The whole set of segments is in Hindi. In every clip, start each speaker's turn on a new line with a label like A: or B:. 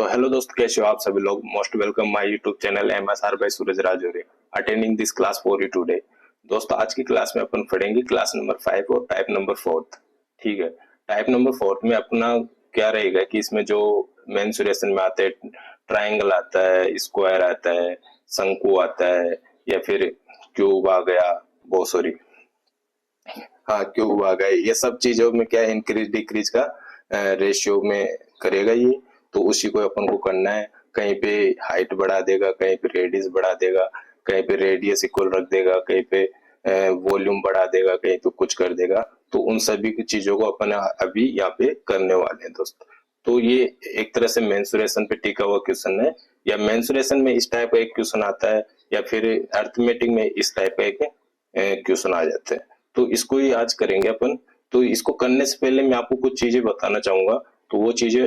A: तो हेलो दोस्त, कैसे हो आप सभी लोग। Most welcome my YouTube channel MSR by Suraj Rajouri attending this class for you today. दोस्तों आज की क्लास में अपन पढ़ेंगे क्लास नंबर 5 और टाइप नंबर 4। ठीक है, टाइप नंबर 4 में अपना क्या रहेगा कि इसमें जो मेंसुरेशन में आते हैं, ट्रायंगल आता है, स्क्वायर आता है, शंकु आता है, या फिर क्यूब आ गया, वो सॉरी हाँ क्यूब आ गए, ये सब चीजों में क्या इंक्रीज डिक्रीज का रेशियो में करेगा ये। तो उसी को अपन को करना है। कहीं पे हाइट बढ़ा देगा, कहीं पे रेडियस बढ़ा देगा, कहीं पे रेडियस इक्वल रख देगा, कहीं पे वॉल्यूम बढ़ा देगा, कहीं पे कुछ कर देगा। तो उन सभी की चीजों को अपन अभी यहाँ पे करने वाले हैं दोस्त। तो ये एक तरह से मेंसुरेशन पे टिका हुआ क्वेश्चन है, या मेंसुरेशन में इस टाइप का एक क्वेश्चन आता है, या फिर अर्थमेटिक में इस टाइप का एक क्वेश्चन आ जाता है। तो इसको ही आज करेंगे अपन। तो इसको करने से पहले मैं आपको कुछ चीजें बताना चाहूंगा। तो वो चीजें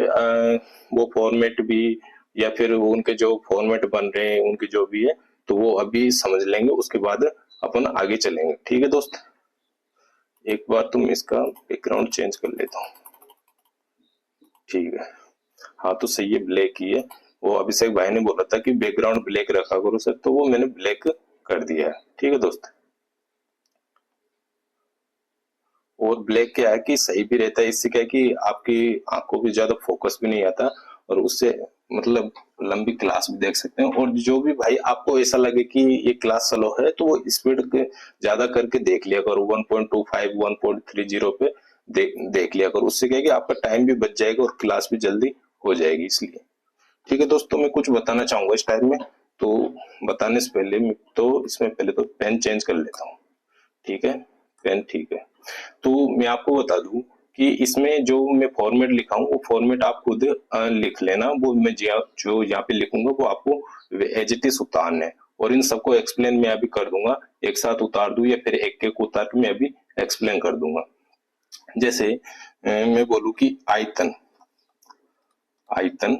A: वो फॉर्मेट भी, या फिर उनके जो फॉर्मेट बन रहे हैं उनके जो भी है, तो वो अभी समझ लेंगे, उसके बाद अपन आगे चलेंगे। ठीक है दोस्त, एक बार तुम इसका बैकग्राउंड चेंज कर लेता हूँ। ठीक है, हाँ तो सही है, ब्लैक ही है। वो अभिषेक भाई ने बोला था कि बैकग्राउंड ब्लैक रखा करो सर, तो वो मैंने ब्लैक कर दिया है। ठीक है दोस्त, और ब्लैक क्या है कि सही भी रहता है। इससे क्या है कि आपकी आंखों पे ज्यादा फोकस भी नहीं आता, और उससे मतलब लंबी क्लास भी देख सकते हैं। और जो भी भाई आपको ऐसा लगे कि ये क्लास स्लो है, तो वो स्पीड ज्यादा करके देख लिया करो, 1.25 1.30 पे देख लिया करो। उससे क्या है कि आपका टाइम भी बच जाएगा और क्लास भी जल्दी हो जाएगी, इसलिए। ठीक है दोस्तों, मैं कुछ बताना चाहूंगा इस टाइम में। तो बताने से पहले मैं तो इसमें पहले तो पेन चेंज कर लेता हूँ। ठीक है, पेन ठीक है। तो मैं आपको बता दूं कि इसमें जो मैं फॉर्मेट लिखा हूँ, वो फॉर्मेट आप खुद लिख लेना। वो मैं जो यहाँ पे लिखूंगा वो आपको एज इट इज उतारना है, और इन सबको एक्सप्लेन मैं अभी कर दूंगा। एक साथ उतार दूं या फिर एक एक उतार के मैं अभी एक्सप्लेन कर दूंगा। जैसे मैं बोलूं कि आयतन, आयतन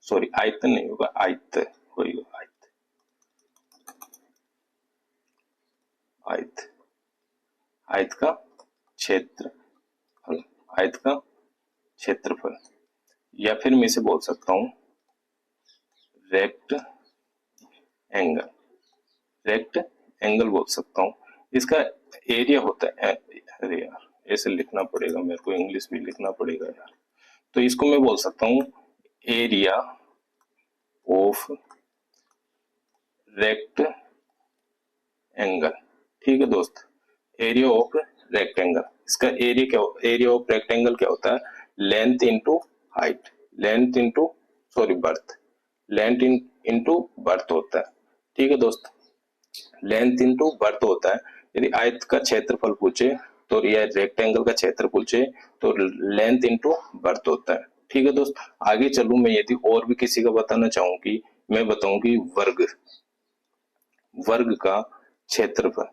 A: सॉरी आयतन नहीं होगा, आयत होगा, आयत, आयत, आयत का क्षेत्रफल, आयत का क्षेत्रफल। या फिर मैं इसे बोल सकता हूं रेक्ट एंगल, रेक्ट एंगल बोल सकता हूं। इसका एरिया होता है, अरे यार ऐसे लिखना पड़ेगा मेरे को, इंग्लिश भी लिखना पड़ेगा यार। तो इसको मैं बोल सकता हूं एरिया ऑफ रेक्ट एंगल। ठीक है दोस्त, एरिया ऑफ रेक्टेंगल। इसका एरिया क्या, एरिया ऑफ रेक्टेंगल क्या होता है? Length into height, length into sorry birth, length into birth होता है। ठीक है दोस्त, लेंथ इंटू बर्थ होता है। यदि आयत का क्षेत्रफल पूछे तो, या रेक्टेंगल का क्षेत्र पूछे तो लेंथ इंटू बर्थ होता है। ठीक है दोस्त, आगे चलूं मैं, यदि और भी किसी का बताना चाहूं कि मैं बताऊं कि वर्ग, वर्ग का क्षेत्रफल,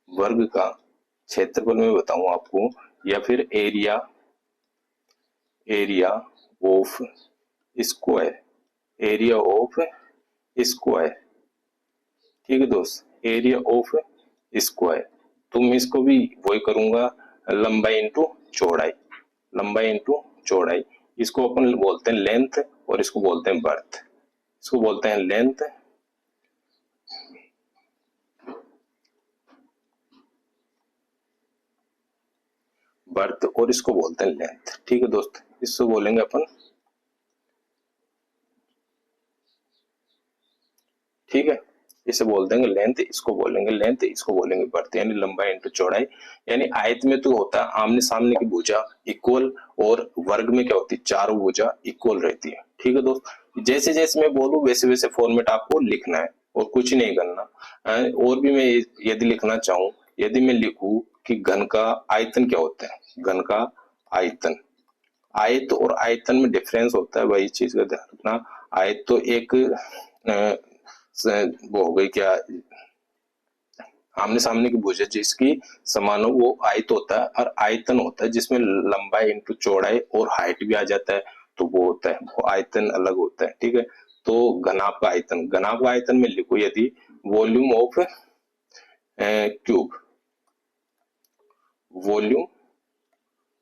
A: वर्ग का क्षेत्रफल मैं बताऊं आपको, या फिर area, area of square, area of square. ठीक है दोस्त, एरिया ऑफ स्क्वायर। तो मैं इसको भी वही करूंगा, लंबाई इंटू चौड़ाई, लंबाई इंटू चौड़ाई। इसको अपन बोलते हैं लेंथ, और इसको बोलते हैं बर्थ। इसको बोलते हैं लेंथ, बर्थ, और इसको बोलते हैं लेंथ। ठीक है दोस्त, इसको बोलेंगे अपन, ठीक है, इसे बोल देंगे लेंथ, इसको बोलेंगे लेंथ, इसको बोलेंगे बर्थ, यानी लंबाई इंटू चौड़ाई। यानी आयत में तो होता है आमने सामने की भुजा इक्वल, और वर्ग में क्या होती है, चारों भुजा इक्वल रहती है। ठीक है दोस्त, जैसे जैसे मैं बोलूं वैसे वैसे फॉर्मेट आपको लिखना है, और कुछ नहीं करना। और भी मैं यदि लिखना चाहूं, यदि मैं लिखूं कि घन का आयतन क्या होता है, घन का आयतन, आयत और आयतन में डिफरेंस होता है, वही चीज का ध्यान रखना। आयत तो एक वो हो गई क्या, आमने सामने की भुजा जिसकी समान हो, वो आयत होता है। और आयतन होता है जिसमें लंबाई इंटू चौड़ाई और हाइट भी आ जाता है, तो वो होता है, वो आयतन अलग होता है। ठीक है, तो घनाभ का आयतन, घनाभ का आयतन में लिखो यदि volume of cube, volume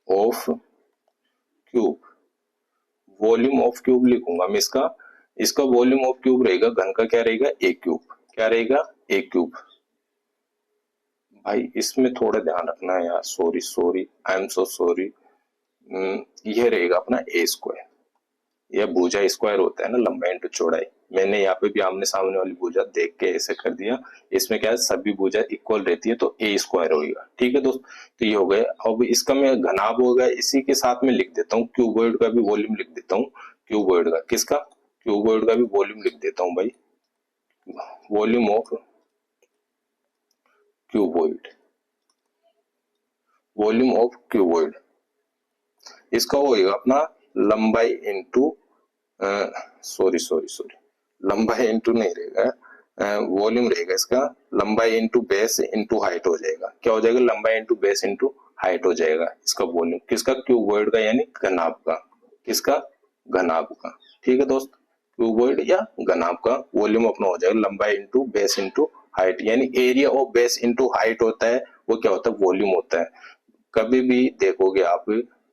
A: of cube, volume of cube लिखूंगा मैं इसका, इसका वॉल्यूम ऑफ क्यूब रहेगा, घन का क्या रहेगा, ए क्यूब, क्या रहेगा, ए क्यूब। भाई इसमें थोड़ा ध्यान रखना है यार, sorry sorry, I am so sorry. यह रहेगा अपना ए स्क्वायर, यह भुजा स्क्वायर होता है ना, लंबाई इंटू चौड़ाई। मैंने यहाँ पे भी आमने सामने वाली भुजा देख के ऐसे कर दिया, इसमें क्या है सभी भुजा इक्वल रहती है तो ए स्क्वायर होगा। ठीक है दोस्त, तो ये हो गया। अब इसका मैं घनाभ होगा, इसी के साथ में लिख देता हूँ, क्यूबॉइड का भी वॉल्यूम लिख देता हूँ, क्यूबॉइड का, किसका, क्यूबॉइड का भी वॉल्यूम लिख देता हूँ भाई, volume of cuboid, volume of cuboid. इसका होगा अपना लंबाई इंटू, सॉरी सॉरी सॉरी, लंबाई इंटू नहीं रहेगा, वॉल्यूम रहेगा इसका, लंबाई इंटू बेस इंटू हाइट हो जाएगा। क्या हो जाएगा, लंबाई इंटू बेस इंटू हाइट हो जाएगा इसका वॉल्यूम, किसका, क्यूबॉइड का, यानी घनाभ का, किसका, घनाभ का। ठीक है दोस्त, क्यूबॉइड या घनाभ का वॉल्यूम अपना हो जाएगा लंबाई इंटू बेस इंटू हाइट, यानी area of base into height होता है, वो क्या होता है, वॉल्यूम होता है। कभी भी देखोगे आप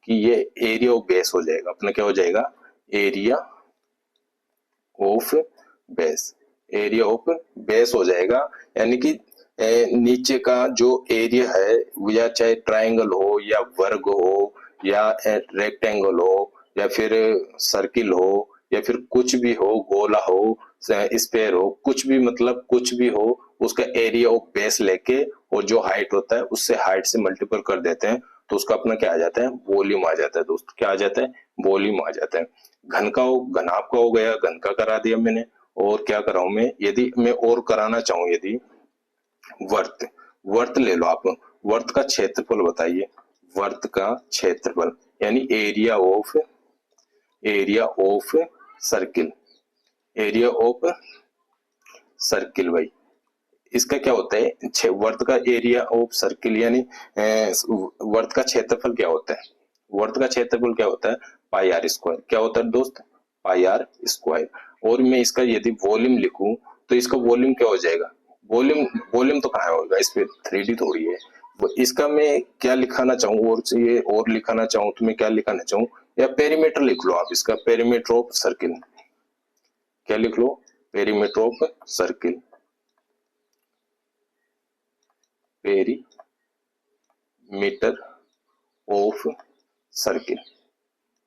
A: कि ये एरिया ऑफ बेस हो जाएगा अपना, क्या हो जाएगा, area of base, area of base हो जाएगा, यानी कि नीचे का जो एरिया है, या चाहे ट्रायंगल हो या वर्ग हो या रेक्टेंगल हो या फिर सर्किल हो या फिर कुछ भी हो, गोला हो, स्पेयर हो, कुछ भी, मतलब कुछ भी हो, उसका एरिया ऑफ बेस लेके और जो हाइट होता है उससे हाइट से मल्टीपल कर देते हैं, तो उसका अपना क्या आ जाता है, वॉल्यूम आ जाता है दोस्त, क्या आ जाता है, वॉल्यूम आ जाता है। घन का हो, घनाभ का हो गया, घन का करा दिया मैंने, और क्या कराऊं मैं, यदि मैं और कराना चाहूं, यदि वर्त, वर्त ले लो आप, वर्त का क्षेत्रफल बताइए, वर्त का क्षेत्रफल, यानी area of circle, area of circle भाई, इसका क्या होता है, वर्त का एरिया ऑफ सर्किल, यानी वर्त का क्षेत्रफल क्या होता है, वर्त का क्षेत्रफल क्या होता है, पाई आर स्क्वायर, क्या होता है दोस्त, पाई आर स्क्वायर। और मैं इसका यदि वॉल्यूम लिखूं तो इसका वॉल्यूम क्या हो जाएगा, वॉल्यूम, वॉल्यूम तो कहाँ होगा, इस पे 3D थोड़ी है। इसका मैं क्या लिखाना चाहूँ, और ये और लिखाना चाहूँ तो मैं क्या लिखाना चाहूँ, या पेरीमीटर लिख लो आप, इसका पेरीमीटर ऑफ सर्किल, क्या लिख लो, perimeter of circle, perimeter of circle,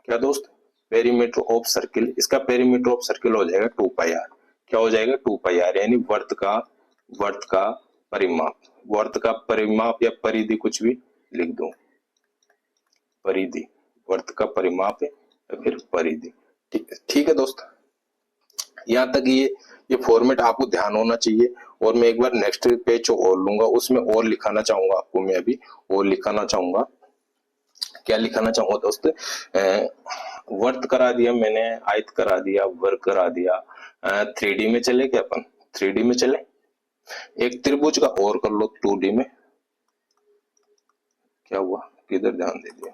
A: क्या दोस्त, पेरीमीटर ऑफ सर्किल, इसका पेरीमीटर ऑफ सर्किल हो जाएगा 2 पाई आर, क्या हो जाएगा, 2 पाई आर, यानी वर्त का परिमाप, वर्त का परिमाप या परिधि कुछ भी लिख दो, परिधि, वर्त का परिमाप या फिर परिधि। ठीक है दोस्त, यहाँ तक ये फॉर्मेट आपको ध्यान होना चाहिए। और मैं एक बार नेक्स्ट पेज और लूंगा, उसमें और लिखाना चाहूंगा आपको, मैं अभी और लिखाना चाहूंगा, क्या लिखाना चाहूंगा दोस्त, वर्त करा दिया मैंने, आयत करा दिया, वर्ग करा दिया, 3D में चले क्या अपन, 3D में चले, एक त्रिभुज का और कर लो 2D में, क्या हुआ, किधर ध्यान दे दिया,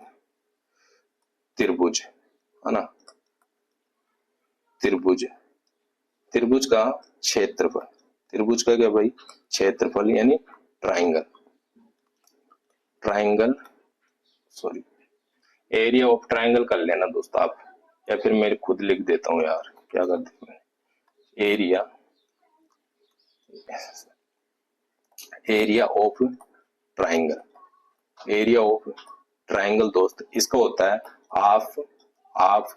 A: त्रिभुज है ना, त्रिभुज, त्रिभुज का क्षेत्रफल, त्रिभुज का क्या भाई, क्षेत्रफल, यानी triangle, triangle, sorry, area of triangle कर लेना दोस्त आप, या फिर मैं खुद लिख देता हूँ यार, क्या कर देता, area, area of triangle, area of triangle दोस्त, इसका होता है half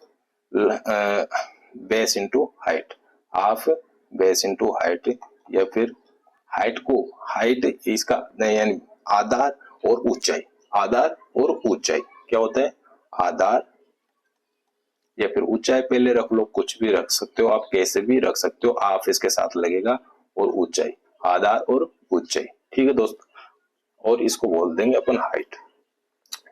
A: base into height, half base into height, या फिर हाइट को, हाइट इसका यानी आधार और ऊंचाई, आधार और ऊंचाई, क्या होता है, आधार या फिर ऊंचाई, पहले रख लो, कुछ भी रख सकते हो आप, कैसे भी रख सकते हो आप, इसके साथ लगेगा, और ऊंचाई, आधार और ऊंचाई। ठीक है दोस्त, और इसको बोल देंगे अपन हाइट।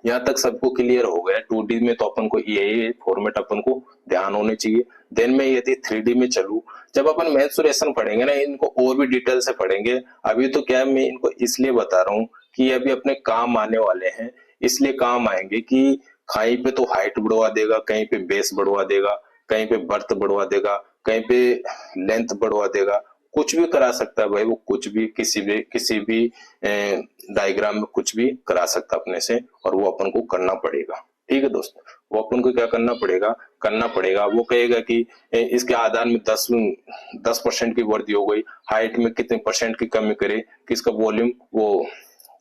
A: यहाँ तक सबको क्लियर हो गया, 2D में तो अपन को ये फॉर्मेट अपन को ध्यान होने चाहिए। देन में यदि 3D में चलूं, जब अपन मेंसुरेशन पढ़ेंगे ना, इनको और भी डिटेल से पढ़ेंगे। अभी तो क्या है, मैं इनको इसलिए बता रहा हूँ कि अभी अपने काम आने वाले हैं, इसलिए काम आएंगे कि कहीं पे तो हाइट बढ़वा देगा, कहीं पे बेस बढ़वा देगा, कहीं पे बर्थ बढ़वा देगा, कहीं पे लेंथ बढ़वा देगा, कुछ भी करा सकता है भाई वो, कुछ भी किसी भी डायग्राम में कुछ भी करा सकता अपने से, और वो अपन को करना पड़ेगा। ठीक है दोस्त, वो अपन को क्या करना पड़ेगा। वो कहेगा कि इसके आधार में 10% की वृद्धि हो गई, हाइट में कितने परसेंट की कमी करे कि इसका वॉल्यूम वो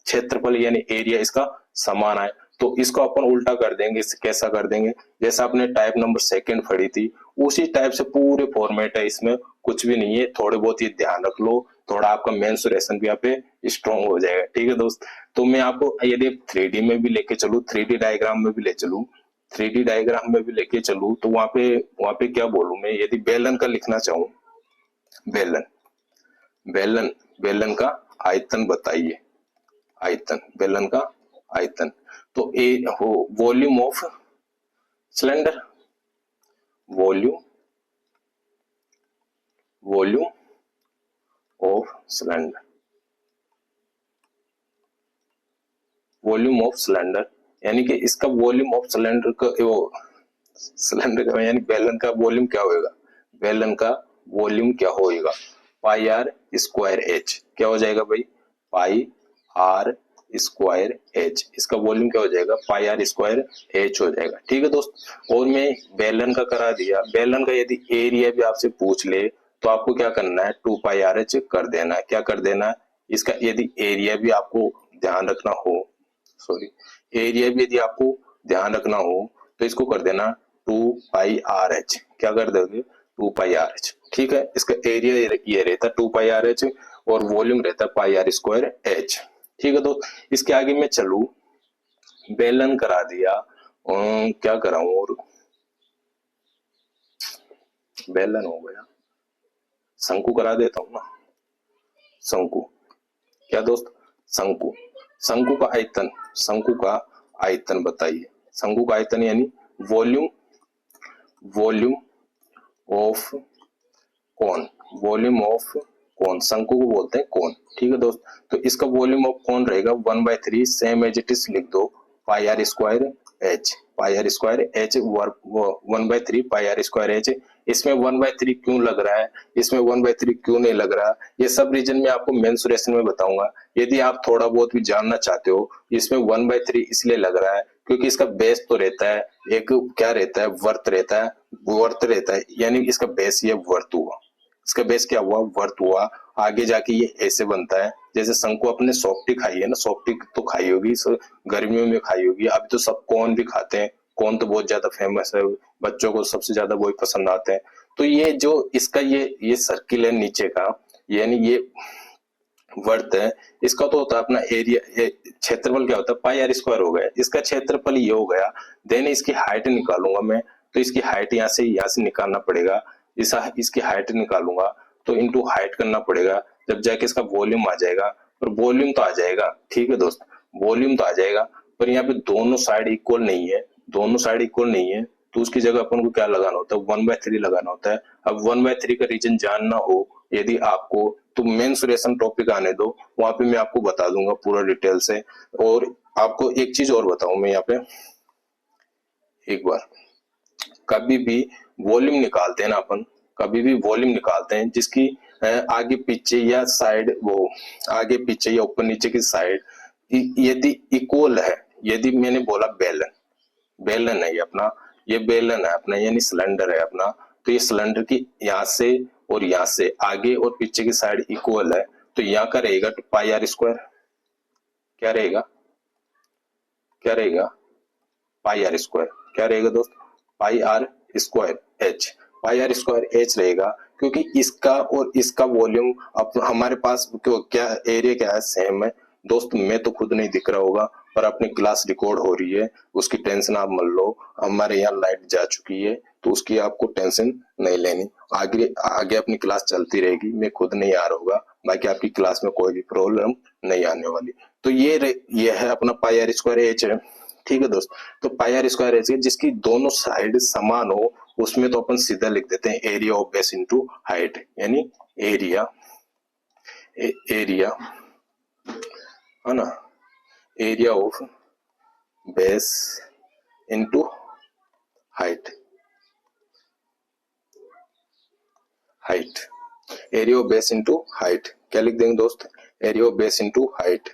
A: क्षेत्रफल यानी एरिया इसका समान आए। तो इसको अपन उल्टा कर देंगे, इसे कैसा कर देंगे, जैसा आपने टाइप नंबर सेकंड पढ़ी थी उसी टाइप से पूरे फॉर्मेट है, इसमें कुछ भी नहीं है। थोड़े बहुत ये ध्यान रख लो, थोड़ा आपका मेंसुरेशन भी यहाँ पे स्ट्रॉन्ग हो जाएगा। ठीक है दोस्त, तो मैं आपको यदि 3D में भी लेके चलूं, 3D डायग्राम में भी ले चलूं, 3D डायग्राम में भी लेके चलूं, तो वहां पे क्या बोलूं मैं, यदि बेलन का लिखना चाहूं, बेलन बेलन बेलन का आयतन बताइए, आयतन, बेलन का आयतन, तो ए हो volume of cylinder, volume volume of cylinder, volume of cylinder, यानी कि इसका वॉल्यूम ऑफ सिलेंडर का वो सिलेंडर का यानी बेलन का वॉल्यूम क्या होएगा, बेलन का वॉल्यूम क्या होएगा, पाई आर स्क्वायर एच। क्या हो जाएगा भाई, पाई आर स्क्वायर एच, इसका वॉल्यूम क्या हो जाएगा, पाई आर स्क्वायर एच हो जाएगा। ठीक है दोस्त, और मैं बेलन का करा दिया। बेलन का यदि एरिया भी आपसे पूछ ले तो आपको क्या करना है, 2 पाई आर एच कर देना है। क्या कर देना है, इसका यदि एरिया भी आपको ध्यान रखना हो, सॉरी, एरिया भी यदि आपको ध्यान रखना हो तो इसको कर देना 2 पाई आर एच। क्या कर दोगे, 2 पाई आर एच। ठीक है, इसका एरिया ये रहता है 2 पाई आर एच और वॉल्यूम रहता है पाई आर स्क्वायर एच। ठीक है, तो इसके आगे मैं चलू, बेलन करा दिया, क्या कराऊं, और बेलन हो गया, शंकु करा देता हूं ना, शंकु। क्या दोस्त, शंकु, शंकु का आयतन, शंकु का आयतन बताइए, शंकु का आयतन यानी volume, volume of cone, volume of cone, शंकु को बोलते हैं कोन। ठीक है दोस्त, तो इसका वॉल्यूम ऑफ कोन रहेगा 1/3, सेम एज इट इज लिख दो, pi r square h, pi r square h 1/3 pi r square h. इसमें 1/3 क्यों लग रहा है, इसमें 1/3 क्यों नहीं लग रहा, ये सब रीजन मैं आपको मेंसुरेशन में बताऊंगा। यदि आप थोड़ा बहुत भी जानना चाहते हो, इसमें 1/3 इसलिए लग रहा है क्योंकि इसका बेस तो रहता है, एक क्या रहता है, वर्त रहता है, वर्त रहता है, यानी इसका बेस ये वर्त हुआ, इसका बेस क्या हुआ, वर्त हुआ। आगे जाके ये ऐसे बनता है, जैसे शंकु अपने सॉफ्टी खाई है ना, सॉफ्टी तो खाई होगी, गर्मियों में खाई होगी, अभी तो सब कॉर्न भी खाते हैं, कॉर्न तो बहुत ज्यादा फेमस है, बच्चों को सबसे ज्यादा वही पसंद आते हैं। तो ये जो इसका ये सर्किल है नीचे का, यानी ये वर्त है, इसका तो होता है अपना एरिया, क्षेत्रफल क्या होता है, पाई आर स्क्वायर हो गया, इसका क्षेत्रफल ये हो गया। देन इसकी हाइट निकालूंगा मैं, तो इसकी हाइट यहाँ से निकालना पड़ेगा, इसकी हाइट निकालूंगा तो इनटू हाइट करना पड़ेगा, जब जाके इसका वॉल्यूम आ जाएगा, और वॉल्यूम तो आ जाएगा। ठीक है दोस्त, वॉल्यूम तो आ जाएगा, पर यहाँ पे दोनों साइड इक्वल नहीं है, दोनों साइड इक्वल नहीं है, तो उसकी जगह अपन को क्या लगाना होता है, 1/3 लगाना होता है। अब 1/3 का रीजन जानना हो यदि आपको, तो मेंसुरेशन टॉपिक आने दो, वहां पे मैं आपको बता दूंगा पूरा डिटेल से। और आपको एक चीज और बताऊं मैं यहाँ पे, एक बार कभी भी वॉल्यूम निकालते हैं ना अपन, कभी भी वॉल्यूम निकालते हैं जिसकी आगे पीछे या साइड, वो आगे पीछे या ऊपर नीचे की साइड यदि इक्वल है, यदि मैंने बोला बेलन, बेलन है ये अपना, ये बेलन है अपना, यानी सिलेंडर है अपना, तो ये सिलेंडर की यहाँ से और यहाँ से आगे और पीछे की साइड इक्वल है, तो यहाँ का रहेगा पाई आर स्क्वायर, क्या रहेगा, क्या रहेगा, पाई आर स्क्वायर, क्या रहेगा दोस्त, pi r square h, pi r square h रहेगा, क्योंकि इसका और इसका वॉल्यूम अब हमारे पास क्या एरिया क्या है, सेम है दोस्त। मैं तो खुद नहीं दिख रहा होगा, पर अपनी क्लास रिकॉर्ड हो रही है, उसकी टेंशन आप मत लो। हमारे यहाँ लाइट जा चुकी है तो उसकी आपको टेंशन नहीं लेनी, आगे आगे अपनी क्लास चलती रहेगी, मैं खुद नहीं आ रहा होगा, बाकी आपकी क्लास में कोई भी प्रॉब्लम नहीं आने वाली। तो ये है अपना पाई आर स्क्वायर एच है। ठीक है दोस्त, तो पाई आर स्क्वायर एच जिसकी दोनों साइड समान हो, उसमें तो अपन सीधा लिख देते हैं area of base into height, यानी एरिया, एरिया है ना, area of base into height, height, area of base into height, क्या लिख देंगे दोस्त, area of base into height,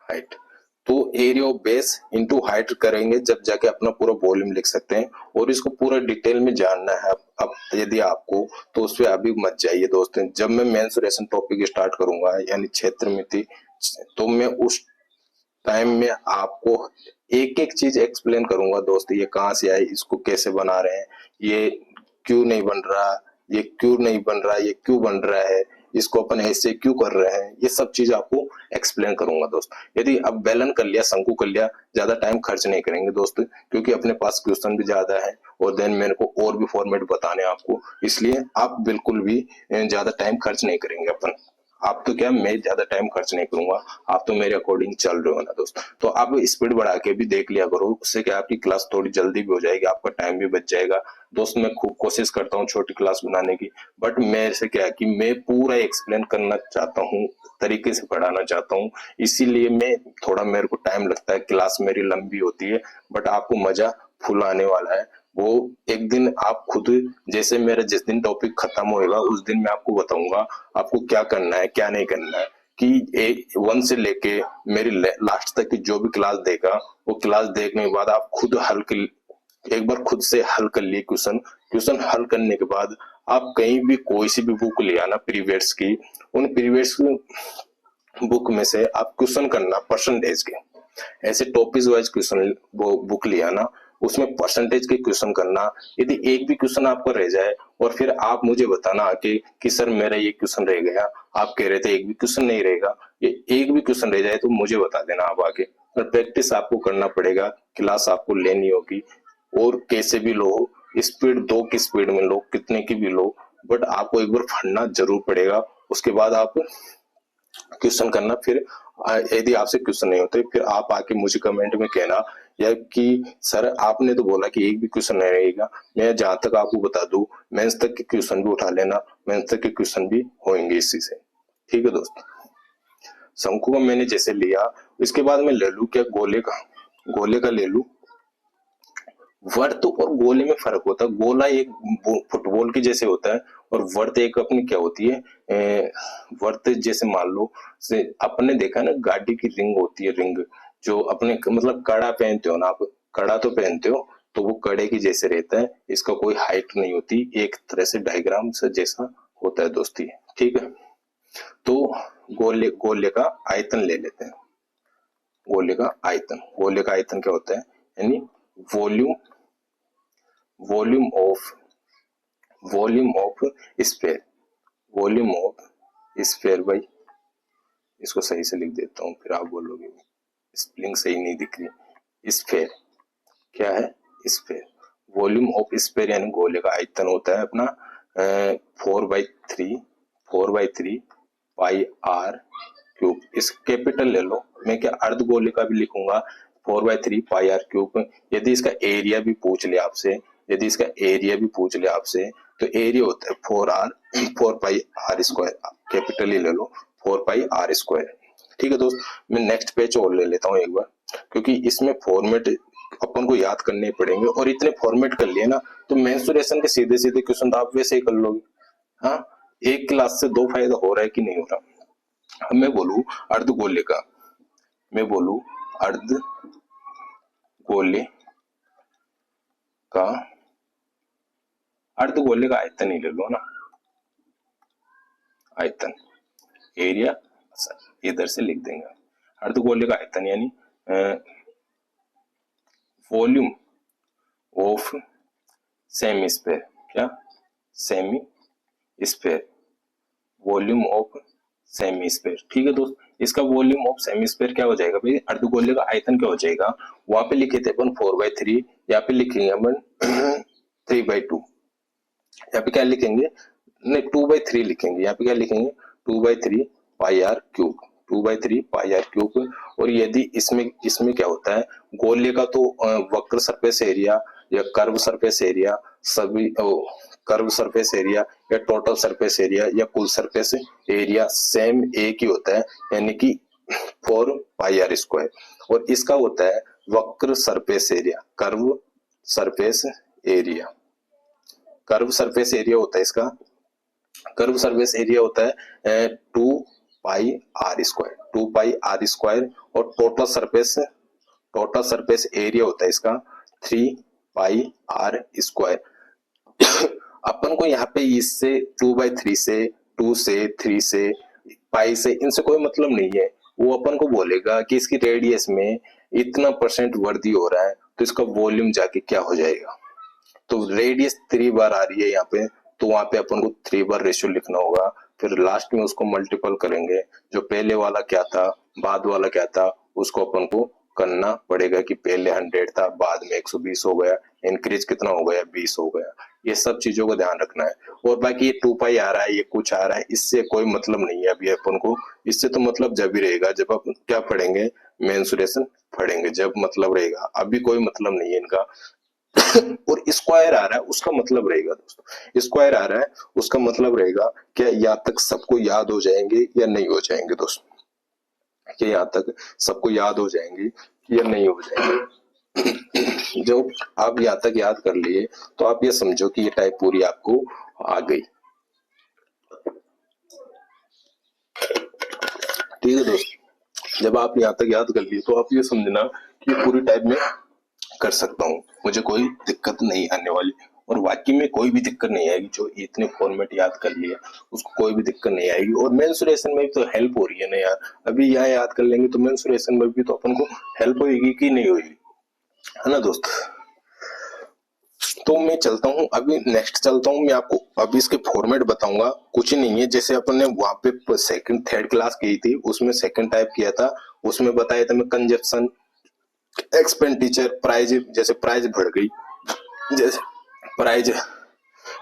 A: height. तो area of base into height करेंगे जब जाके अपना पूरा वॉल्यूम लिख सकते हैं। और इसको पूरा डिटेल में जानना है अब यदि आपको, तो उस पर अभी मत जाइए दोस्तों। जब मैं मेंसुरेशन टॉपिक स्टार्ट करूंगा यानी क्षेत्रमिति, तो मैं उस टाइम में आपको एक एक चीज एक्सप्लेन करूंगा दोस्तों। ये कहाँ से आई, इसको कैसे बना रहे हैं, ये क्यों नहीं बन रहा, ये क्यों नहीं बन रहा, ये क्यों बन रहा है, इसको अपन ऐसे क्यों कर रहे हैं, ये सब चीज आपको एक्सप्लेन करूंगा दोस्त। यदि अब बेलन कर लिया, शंकु कर लिया, ज्यादा टाइम खर्च नहीं करेंगे दोस्त, क्योंकि अपने पास क्वेश्चन भी ज्यादा है और देन मेरे को और भी फॉर्मेट बताने आपको, इसलिए आप बिल्कुल भी ज्यादा टाइम खर्च नहीं करेंगे अपन। आप तो क्या, मैं ज्यादा टाइम खर्च नहीं करूंगा, आप तो मेरे अकॉर्डिंग चल रहे हो ना दोस्त। तो आप स्पीड बढ़ा के भी देख लिया करो, उससे क्या आपकी क्लास थोड़ी जल्दी भी हो जाएगी, आपका टाइम भी बच जाएगा दोस्त। मैं खूब कोशिश करता हूँ छोटी क्लास बनाने की, बट मेरे से क्या है कि मैं पूरा एक्सप्लेन करना चाहता हूँ, तरीके से पढ़ाना चाहता हूँ, इसीलिए मैं थोड़ा, मेरे को टाइम लगता है, क्लास मेरी लंबी होती है, बट आपको मजा फुल आने वाला है। वो एक दिन आप खुद, जैसे मेरा जिस दिन टॉपिक खत्म होएगा उस दिन मैं आपको बताऊंगा आपको क्या करना है क्या नहीं करना है, कि 1 से लेके मेरी लास्ट तक की जो भी क्लास देगा, वो क्लास देखने के बाद आप खुद एक बार खुद से हल कर लिए क्वेश्चन हल करने के बाद आप कहीं भी कोई सी भी बुक ले आना प्रीवियस की, उन प्रीवियस बुक में से आप क्वेश्चन करना परसेंटेज के, ऐसे टॉपिक वाइज क्वेश्चन वो बुक लिया ना, उसमें परसेंटेज के क्वेश्चन करना। यदि एक भी क्वेश्चन आपको रह जाए और फिर आप मुझे बताना आके कि सर मेरा ये क्वेश्चन रह गया, आप कह रहे थे एक भी क्वेश्चन नहीं रहेगा, ये एक भी क्वेश्चन रह जाए तो मुझे बता देना आप आके। और प्रैक्टिस आपको करना पड़ेगा, क्लास आपको लेनी होगी, और कैसे भी लो, स्पीड 2 की स्पीड में लो, कितने की भी लो, बट आपको एक बार पढ़ना जरूर पड़ेगा। उसके बाद आप क्वेश्चन करना। फिर यदि आपसे क्वेश्चन नहीं होते फिर आप आके मुझे कमेंट में कहना, या कि सर आपने तो बोला कि एक भी क्वेश्चन नहीं रहेगा। मैं जहां तक आपको बता दूं, मेंस तक के क्वेश्चन भी उठा लेना, मेंस तक के क्वेश्चन भी होंगे इसी से। ठीक है दोस्त, शंकु का मैंने जैसे लिया, इसके बाद मैं ले लू क्या, गोले का ले लू। वर्त और गोले में फर्क होता है, गोला एक फुटबॉल के जैसे होता है और वर्त एक अपनी क्या होती है, वर्त जैसे मान लो से अपने देखा ना, गाड़ी की रिंग होती है, रिंग जो अपने मतलब कड़ा पहनते हो ना आप, कड़ा तो पहनते हो, तो वो कड़े की जैसे रहता है, इसका कोई हाइट नहीं होती, एक तरह से डायग्राम से जैसा होता है दोस्ती। ठीक है, तो गोले का आयतन ले लेते हैं। गोले का आयतन क्या होता है, यानी वॉल्यूम ऑफ स्फेयर बाई, इसको सही से लिख देता हूँ फिर आप बोलोगे स्पेलिंग सही नहीं दिख रही। स्फेयर क्या है, स्फेयर, वॉल्यूम ऑफ स्फेयर यानी गोले का आयतन होता है अपना 4/3 पाई आर क्यूब। इस कैपिटल ले लो, मैं क्या अर्ध गोले का भी लिखूंगा 4/3 पाई आर क्यूब। यदि इसका एरिया भी पूछ ले आपसे, तो एरिया होता है 4 पाई आर स्क्वायर, कैपिटल ही ले लो 4 पाई आर स्क्वायर। ठीक है दोस्त, मैं नेक्स्ट पेज और ले लेता हूँ एक बार, क्योंकि इसमें फॉर्मेट अपन को याद करने पड़ेंगे, और इतने फॉर्मेट कर लिए ना तो मेंसुरेशन के सीधे सीधे क्वेश्चन तो आप वैसे ही कर लोगे। हाँ, एक क्लास से 2 फायदा हो रहा है कि नहीं हो रहा। अब मैं बोलूं अर्धगोले का अर्धगोले का आयतन ही ले लो ना, आयतन, एरिया इधर से लिख देंगे। अर्धगोले का आयतन यानी वॉल्यूम ऑफ सेमी स्फेयर, क्या, semi sphere, volume of semi sphere. ठीक है दोस्त, इसका वॉल्यूम ऑफ सेमी स्फेयर क्या हो जाएगा भाई, अर्धगोले का आयतन क्या हो जाएगा, वहां पे लिखे थे अपन 4/3, यहाँ पे लिखेंगे अपन 3/2, यहाँ पे क्या लिखेंगे, नहीं 2/3 लिखेंगे, यहाँ पे क्या लिखेंगे 2/3 pi r cube, 2/3 pi r cube. और यदि इसमें क्या होता है, गोले का तो वक्र सरफेस एरिया या कर्व सरफेस एरिया, सभी कर्व सरफेस एरिया या टोटल सरफेस एरिया या कुल सरफेस एरिया सेम एक ही होता है, यानी कि 4 पाई आर स्क्वायर। और इसका होता है वक्र surface area, curve surface area, होता है इसका, कर्व सरफेस एरिया होता है 2 पाई आर स्क्वायर, और total surface total surface area होता है इसका 3πr²। अपन को यहाँ पे इससे 2/3 से 2 से 3 से पाई से इनसे कोई मतलब नहीं है। वो अपन को बोलेगा कि इसकी रेडियस में इतना % वृद्धि हो रहा है तो इसका वॉल्यूम जाके क्या हो जाएगा। तो रेडियस 3 बार आ रही है यहाँ पे, तो वहां पे अपन को 3 बार रेशियो लिखना होगा, फिर लास्ट में उसको मल्टीपल करेंगे। जो पहले वाला क्या था बाद वाला क्या था उसको अपन को करना पड़ेगा कि पहले 100 था बाद में 120 हो गया, इंक्रीज कितना हो गया 20 हो गया। ये सब चीजों को ध्यान रखना है। और बाकी ये 2π आ रहा है ये कुछ आ रहा है इससे कोई मतलब नहीं है अभी अपन को। इससे तो मतलब जब भी रहेगा जब अपन क्या पढ़ेंगे मेंसुरेशन पढ़ेंगे जब मतलब रहेगा, अभी कोई मतलब नहीं है इनका। और स्क्वायर आ रहा है उसका मतलब रहेगा दोस्तों, स्क्वायर आ रहा है उसका मतलब रहेगा क्या यहाँ तक सबको याद हो जाएंगे या नहीं हो जाएंगे दोस्तों, कि यहाँ तक सबको याद हो जाएंगे या नहीं हो जाएंगे। जो आप यहाँ तक याद कर लिए तो आप ये समझो कि ये टाइप पूरी आपको आ गई। ठीक है दोस्तों, जब आप यहाँ तक याद कर लिए तो आप ये समझना कि पूरी टाइप में कर सकता हूँ, मुझे कोई दिक्कत नहीं आने वाली। और वाकई में कोई भी दिक्कत नहीं आएगी, जो इतने फॉर्मेट याद कर लिया उसको कोई भी दिक्कत नहीं आएगी। और मेंसुरेशन में भी तो हेल्प हो रही है ना यार, अभी यहाँ याद कर लेंगे तो मेंसुरेशन में भी तो अपन को हेल्प होगी कि नहीं होगी, है ना दोस्त। तो मैं चलता हूँ अभी नेक्स्ट चलता हूँ, मैं आपको अभी इसके फॉर्मेट बताऊंगा। कुछ ही नहीं है, जैसे अपन ने वहां पे सेकंड थर्ड क्लास की थी उसमें सेकंड टाइप किया था, उसमें बताया था मैं कंजप्शन एक्सपेंडिचर प्राइज। जैसे प्राइज बढ़ गई, जैसे प्राइज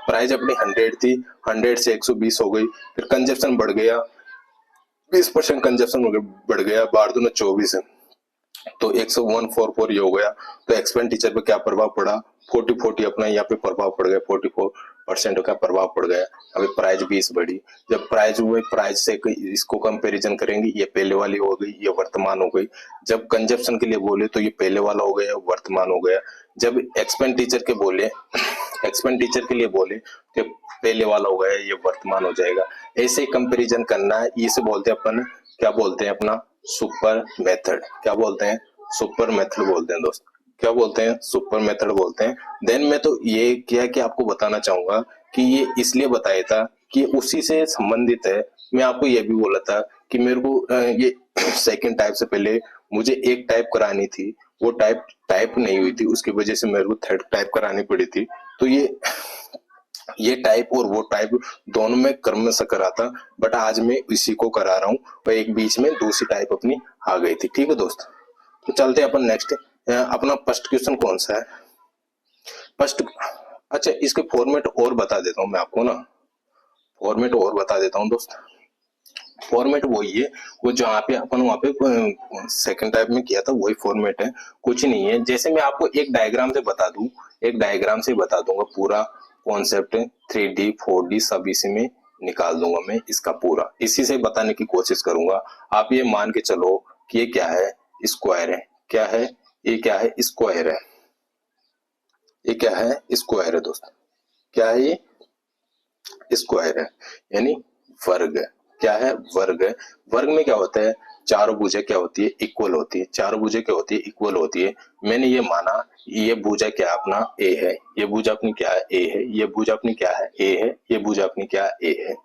A: प्राइज अपनी 100 थी 100 से 120 हो गई, फिर कंजप्शन बढ़ गया 20% कंजप्शन बढ़ गया 12×24 है तो 10144 ये हो गया। तो एक्सपेंडिचर पे क्या प्रभाव पड़ा 40 अपना यहाँ पे प्रभाव पड़ गया 44% का प्रभाव पड़ गया। अभी प्राइस 20 बढ़ी, जब प्राइस हुए प्राइस से इसको कंपैरिजन करेंगे ये पहले वाली हो गई ये वर्तमान हो गई। जब कंजप्शन के लिए बोले तो ये पहले वाला हो गया वर्तमान हो गया। जब एक्सपेंडिचर के लिए बोले तो पहले वाला हो गया ये वर्तमान हो जाएगा। ऐसे ही कंपैरिजन करना है, इसे बोलते हैं अपन क्या बोलते हैं अपना सुपर मेथड। क्या बोलते हैं सुपर मेथड बोलते हैं दोस्त, क्या बोलते हैं सुपर मेथड बोलते हैं। देन मैं तो ये क्या कि आपको बताना चाहूंगा कि ये इसलिए बताया था कि उसी से संबंधित है। मैं आपको ये भी बोला था कि मेरे को ये सेकंड टाइप से पहले मुझे एक टाइप करानी थी, वो टाइप नहीं हुई थी, उसकी वजह से मेरे को थर्ड टाइप करानी पड़ी थी। तो ये टाइप और वो टाइप दोनों में क्रम से करा था, बट आज मैं इसी को करा रहा हूँ और एक बीच में दूसरी टाइप अपनी आ गई थी। ठीक है दोस्त, तो चलते हैं अपन नेक्स्ट। अपना फर्स्ट क्वेश्चन कौन सा है फर्स्ट। अच्छा इसके फॉर्मेट और बता देता हूँ मैं आपको ना, फॉर्मेट और बता देता हूँ दोस्त। फॉर्मेट वही है वो जो यहाँ पे अपन वहाँ पे सेकंड टाइप में किया था वही फॉर्मेट है, कुछ नहीं है। जैसे मैं आपको एक डायग्राम से बता दूं, एक डायग्राम से बता दूंगा पूरा कॉन्सेप्ट 3D 4D सब इसी में निकाल दूंगा मैं इसका पूरा, इसी से बताने की कोशिश करूंगा। आप ये मान के चलो कि ये क्या है स्क्वायर है, क्या है ये क्या है स्क्वायर है, ये क्या है स्क्वायर है दोस्त, क्या है ये स्क्वायर है यानी वर्ग है। क्या है वर्ग है। वर्ग में क्या होता है चारों भुजा क्या होती है इक्वल होती है, चारों भुजा क्या होती है इक्वल होती है। मैंने ये माना ये भुजा क्या अपना ए है, ये भुजा अपनी क्या है ए है, ये भुजा अपनी क्या है ए है, ये भुजा अपनी क्या है ए है।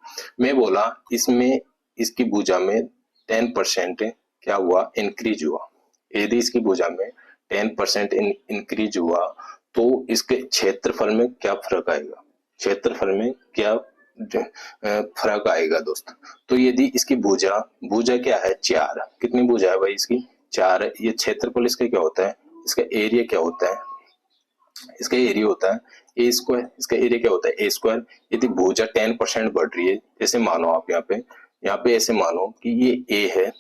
A: मैं बोला इसमें इसकी भुजा में 10% क्या हुआ इंक्रीज हुआ, यदि इसकी भुजा में 10% इंक्रीज हुआ तो इसके क्षेत्रफल में क्या फर्क आएगा, क्षेत्रफल में क्या फर्क आएगा दोस्त। तो यदि इसकी भुजा भुजा क्या है 4, कितनी भुजा है भाई इसकी 4 है। ये क्षेत्रफल इसका क्या होता है, इसका एरिया क्या होता है, इसका एरिया होता है ए स्क्वायर, इसका एरिया क्या होता है ए स्क्वायर। यदि भुजा 10% बढ़ रही है, जैसे मानो आप यहाँ पे ऐसे मानो कि ये ए है,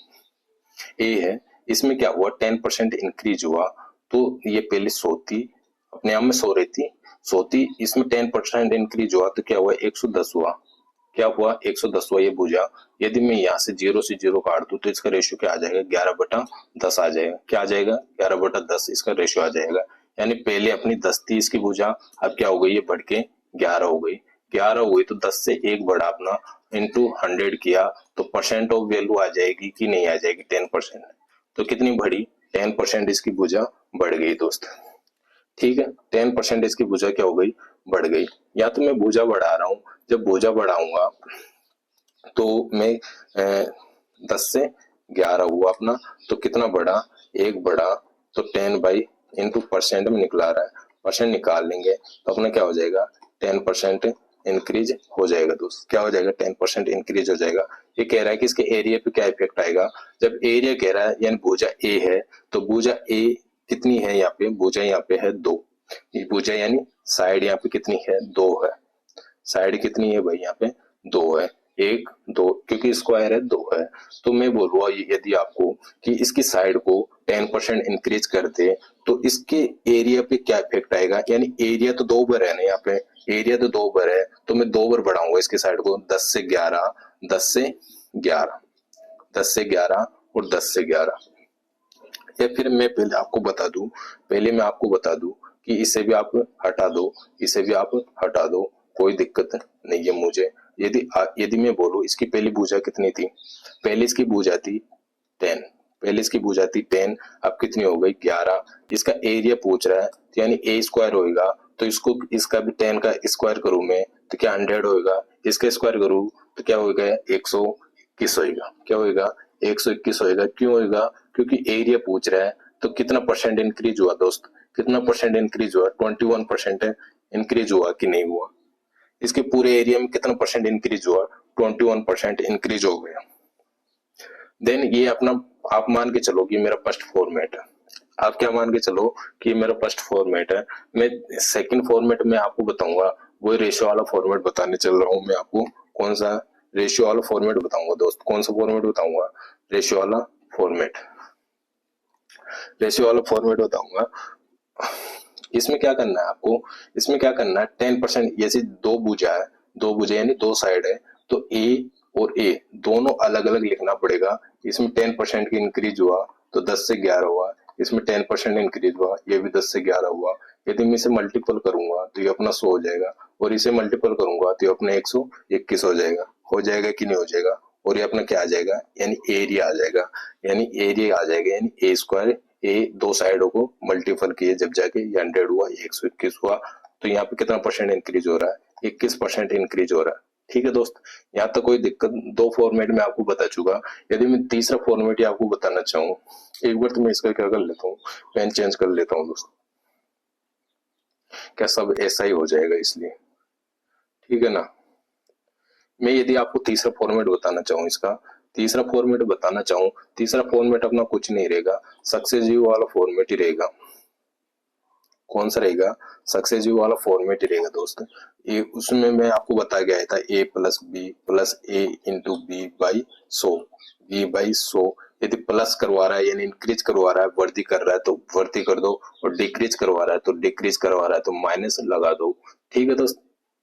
A: इसमें क्या हुआ 10% इंक्रीज हुआ। तो ये पहले सोती अपने आप में सो रही थी, सोती इसमें 10% इंक्रीज हुआ तो क्या हुआ 110 हुआ, क्या हुआ 110 हुआ ये भुजा। यदि मैं यहाँ से 0 काट दूं तो इसका रेशियो क्या आ जाएगा 11/10 आ जाएगा। क्या आ जाएगा 11/10 इसका रेशियो आ जाएगा। यानी पहले अपनी 10 थी इसकी भुजा, अब क्या हो गई ये बढ़ के 11 हो गई, 11 हो गई तो 10 से एक बढ़ा अपना इंटू 100 किया तो परसेंट ऑफ वैल्यू आ जाएगी कि नहीं आ जाएगी 10%। तो कितनी बढ़ी 10% इसकी भुजा बढ़ गई दोस्त। ठीक है, 10% इसकी भुजा क्या हो गई, बढ़ गई। या तो मैं भुजा बढ़ा रहा हूँ, जब भुजा बढ़ाऊंगा तो मैं 10 से 11 हुआ अपना, तो कितना बढ़ा, 1 बढ़ा, तो 10 इंटू परसेंट में निकला रहा है, परसेंट निकाल लेंगे तो अपना क्या हो जाएगा, 10% इंक्रीज हो जाएगा दोस्त। क्या हो जाएगा, 10% इंक्रीज हो जाएगा। ये कह रहा है कि इसके एरिया पे क्या इफेक्ट आएगा, जब एरिया कह रहा है यानी भुजा ए है, तो भुजा ए कितनी है, यहाँ पे भुजा यहाँ पे है 2, ये भुजा यानी साइड यहाँ पे कितनी है, 2 है। साइड कितनी है भाई, यहाँ पे 2 है, 1 2, क्योंकि स्क्वायर है 2 है। तो मैं बोलूंगा यदि आपको कि इसकी साइड को 10% इंक्रीज कर दे तो इसके एरिया पे क्या इफेक्ट आएगा, यानी एरिया तो 2 बार है ना, यहाँ पे एरिया तो 2 बार है, तो मैं 2 बार बढ़ाऊंगा इसकी साइड को, 10 से 11, 10 से 11, 10 से 11 और 10 से 11। या फिर मैं पहले मैं आपको बता दूं कि इसे भी आप हटा दो, इसे भी आप हटा दो, कोई दिक्कत नहीं है मुझे। यदि मैं बोलूं इसकी पहली भुजा कितनी थी, पहले इसकी भुजा थी 10, पहले इसकी भुजा थी 10, अब कितनी हो गई 11। इसका एरिया पूछ रहा है तो यानी ए स्क्वायर होएगा, तो इसको इसका भी 10 का स्क्वायर करूं मैं तो क्या 100 होएगा, इसका स्क्वायर करूं तो क्या होएगा 121 होएगा। क्या होएगा, 121 होएगा। क्यों होएगा, क्योंकि एरिया पूछ रहा है। तो कितना परसेंट इंक्रीज हुआ दोस्त, कितना परसेंट इंक्रीज हुआ, 21% इंक्रीज हुआ कि नहीं हुआ। इसके पूरे एरिया में कितना परसेंट इंक्रीज हुआ, 21% इंक्रीज हो गया। देन ये अपना आप मान के चलो कि मेरा फर्स्ट फॉर्मेट है, आप क्या मान के चलो कि मेरा फर्स्ट फॉर्मेट है। मैं सेकंड फॉर्मेट में आपको बताऊंगा, वो रेशियो वाला फॉर्मेट बताने चल रहा हूं मैं आपको। कौन सा, रेशियो वाला फॉर्मेट बताऊंगा दोस्त। कौन सा फॉर्मेट बताऊंगा, रेशियो वाला फॉर्मेट, रेशियो वाला फॉर्मेट बताऊंगा। इसमें क्या करना है आपको, इसमें क्या करना है, 10% जैसे दो भुजा है, दो भुजा यानी दो साइड है, तो ए और ए दोनों अलग अलग लिखना पड़ेगा। इसमें 10% की इंक्रीज हुआ तो 10 से 11 हुआ, इसमें 10% इंक्रीज हुआ, ये भी 10 से 11 हुआ। यदि मैं इसे मल्टीपल करूंगा तो ये अपना 100 हो जाएगा, और इसे मल्टीपल करूंगा तो ये अपना 121 हो जाएगा। हो जाएगा कि नहीं हो जाएगा, और ये अपना क्या आ जाएगा, यानी एरिया आ जाएगा, यानी एरिया आ जाएगा, यानी ए स्क्वायर, ए दो साइडों को मल्टीपल किए जब जाके ये 100 हुआ, 121 हुआ। तो यहाँ पे कितना परसेंट इंक्रीज हो रहा है, 21% इंक्रीज हो रहा है। ठीक है दोस्त, यहाँ तक कोई दिक्कत। दो फॉर्मेट में आपको बता चुका। यदि मैं तीसरा फॉर्मेट ही आपको बताना चाहूँ, एक बार तो मैं इसका क्या कर लेता हूँ, पेन चेंज कर लेता हूँ दोस्त, क्या सब ऐसा ही हो जाएगा इसलिए, ठीक है ना। मैं यदि आपको तीसरा फॉर्मेट बताना चाहूँ, इसका तीसरा फॉर्मेट बताना चाहूँ, तीसरा फॉर्मेट अपना कुछ नहीं रहेगा, सक्सेसिव वाला फॉर्मेट ही रहेगा। कौन सा रहेगा, सक्सेसिव वाला फॉर्मेट ही रहेगा दोस्त। ये उसमें मैं आपको बता गया था A plus B plus A into B by 100, B by 100। यदि प्लस करवा रहा है यानी इंक्रीज करवा रहा है, वृद्धि कर रहा है तो वृद्धि कर दो, और डिक्रीज करवा रहा है तो डिक्रीज करवा रहा है तो माइनस लगा दो। ठीक है दोस्त,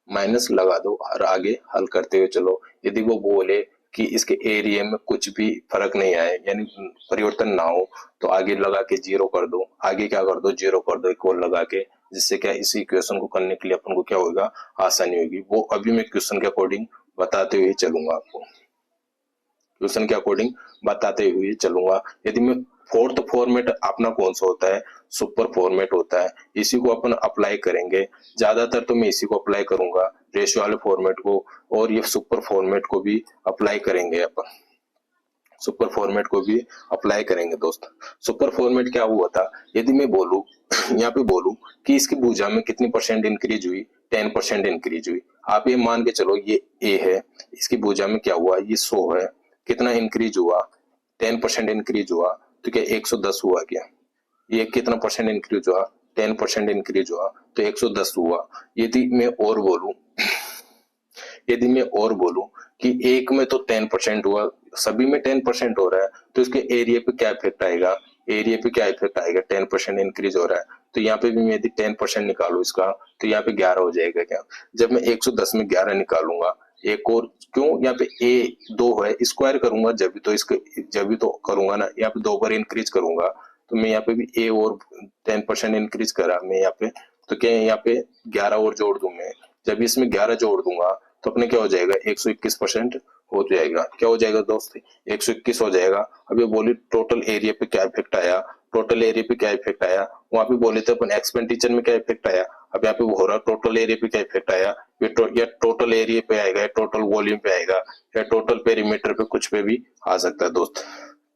A: माइनस लगा दो और आगे हल करते हुए चलो। यदि वो बोले कि इसके एरिया में कुछ भी फर्क नहीं आए यानी परिवर्तन ना हो, तो आगे लगा के 0 कर दो, आगे क्या कर दो 0 कर दो एक और लगा के, जिससे क्या इस इक्वेशन को करने के लिए अपन को क्या होगा, आसानी होगी। वो अभी मैं क्वेश्चन के अकॉर्डिंग बताते हुए चलूंगा आपको, क्वेश्चन के अकॉर्डिंग बताते हुए चलूंगा। यदि मैं फोर्थ फॉर्मेट अपना कौन सा होता है, सुपर फॉर्मेट होता है, इसी को अपन अप्लाई करेंगे। ज्यादातर तो मैं इसी को अप्लाई करूंगा, रेशियो वाले फॉर्मेट को, और ये सुपर फॉर्मेट को भी अप्लाई करेंगे अपन, सुपर फॉर्मेट को भी अप्लाई करेंगे दोस्त। सुपर फॉर्मेट क्या हुआ था, यदि मैं बोलूं यहाँ पे बोलूं कि इसकी भुजा में कितनी परसेंट इंक्रीज हुई, 10% इंक्रीज हुई। आप ये मान के चलो ये ए है, इसकी भुजा में क्या हुआ, ये 100 है, कितना इंक्रीज हुआ, 10% इंक्रीज हुआ, तो क्या 110 हुआ क्या, ये कितना परसेंट इंक्रीज हुआ, 10% इंक्रीज हुआ, तो 110 हुआ। यदि मैं और बोलूं, यदि मैं और बोलूं कि एक में तो 10% हुआ, सभी में 10% हो रहा है, तो इसके एरिया पे क्या इफेक्ट आएगा, एरिया पे क्या इफेक्ट आएगा, 10% इंक्रीज हो रहा है, तो यहाँ पे भी मैं यदि 10% निकालू इसका, तो यहाँ पे 11 हो जाएगा क्या। जब मैं 110 में 11 निकालूंगा, एक और क्यों, यहाँ पे ए 2 है, स्क्वायर करूंगा जब भी तो इसको, जब भी तो करूंगा ना, यहाँ पे 2 बार इंक्रीज करूंगा, तो मैं यहाँ पे भी ए और 10% इंक्रीज करा मैं यहाँ पे, तो क्या यहाँ पे 11 और जोड़ दूं मैं। जब इसमें 11 जोड़ दूंगा तो अपने क्या हो जाएगा, 121% हो जाएगा। क्या हो जाएगा दोस्त, 121 हो जाएगा। अब ये बोली टोटल एरिया पे क्या इफेक्ट आया, टोटल एरिया पे क्या इफेक्ट आया, वहां पे बोले थे अपन एक्सपेंडिचर में क्या इफेक्ट आया, अब यहाँ पे हो रहा टोटल एरिया पे क्या इफेक्ट आया, या टोटल एरिया पे आएगा, या टोटल वॉल्यूम पे आएगा, या टोटल पेरीमीटर पे, कुछ पे भी आ सकता है दोस्त।